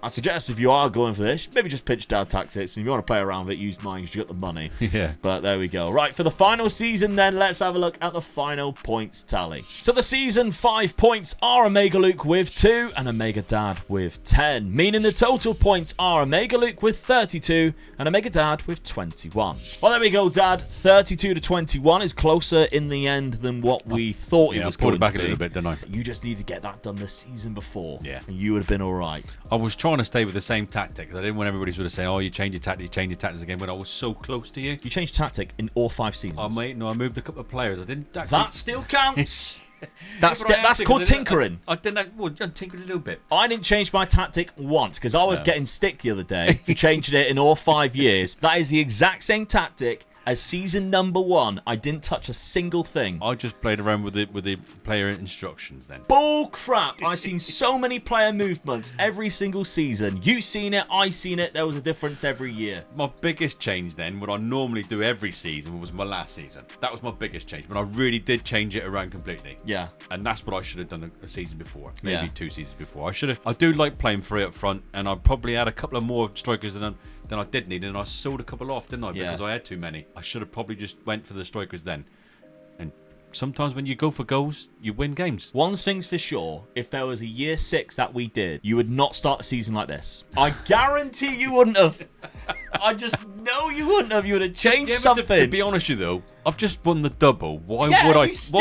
I suggest if you are going for this, maybe just pitch Dad tactics, and if you want to play around with it, use mine because you got the money. Yeah. But there we go. Right, for the final season then, let's have a look at the final points tally. So the season 5 points are Omega Luke with 2 and Omega Dad with 10, meaning the total points are Omega Luke with 32 and Omega Dad with 21. Well, there we go, Dad. 32 to 21 is closer in the end than what we thought it was going to be. Pulled it back a little bit, didn't I? You just need to get that done the season before. Yeah. And you would have been all right. I was trying to stay with the same tactic because I didn't want everybody sort of saying, oh, you change your tactics again, when I was so close to you. You changed tactic in all 5 seasons. Oh, mate, no, I moved a couple of players. I didn't actually... That still counts. That's called tinkering. I tinkered a little bit. I didn't change my tactic once because I was getting stick the other day for changing it in all 5 years. That is the exact same tactic as season number 1. I didn't touch a single thing. I just played around with the player instructions then. Bull crap. I've seen so many player movements every single season. You seen it, I seen it. There was a difference every year. My biggest change then, what I normally do every season, was my last season. That was my biggest change, but I really did change it around completely. Yeah. And that's what I should have done a season before. Maybe 2 seasons before. I do like playing 3 up front, and I probably had a couple of more strikers than I did need, and I sold a couple off, didn't I? Because I had too many. I should have probably just went for the strikers then. And sometimes when you go for goals, you win games. One thing's for sure, if there was a year 6 that we did, you would not start the season like this. I guarantee you wouldn't have. I just know you wouldn't have. You would have changed something. To be honest with you though, I've just won the double. Why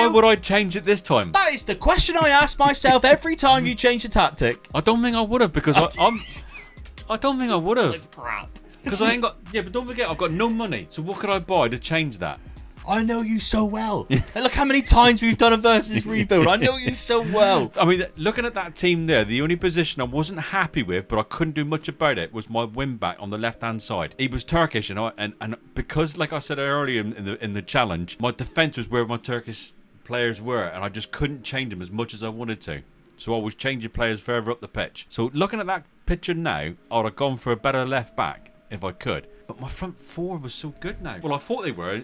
would I change it this time? That is the question I ask myself every time you change the tactic. I don't think I would have, because I don't think I would have. Crap. Because I ain't got... Yeah, but don't forget, I've got no money. So what could I buy to change that? I know you so well. Look how many times we've done a versus rebuild. I know you so well. I mean, looking at that team there, the only position I wasn't happy with, but I couldn't do much about it, was my wing back on the left-hand side. He was Turkish, and because, like I said earlier in the challenge, my defence was where my Turkish players were, and I just couldn't change them as much as I wanted to. So I was changing players further up the pitch. So looking at that picture now, I would have gone for a better left back if I could. But my front 4 was so good now. Well, I thought they were,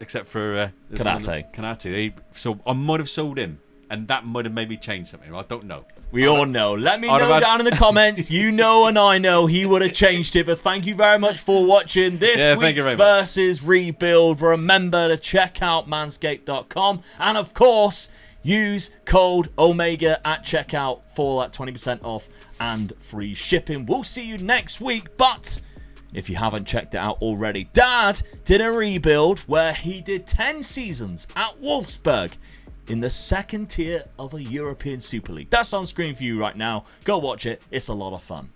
except for Konate. So I might have sold him, and that might have maybe changed something. I don't know. We all know. Let me know down in the comments. You know and I know he would have changed it. But thank you very much for watching this week's Versus Rebuild. Remember to check out manscaped.com. And of course, Use code OMEGA at checkout for that 20% off and free shipping. We'll see you next week, but if you haven't checked it out already, Dad did a rebuild where he did 10 seasons at Wolfsburg in the second tier of a European Super League. That's on screen for you right now. Go watch it. It's a lot of fun.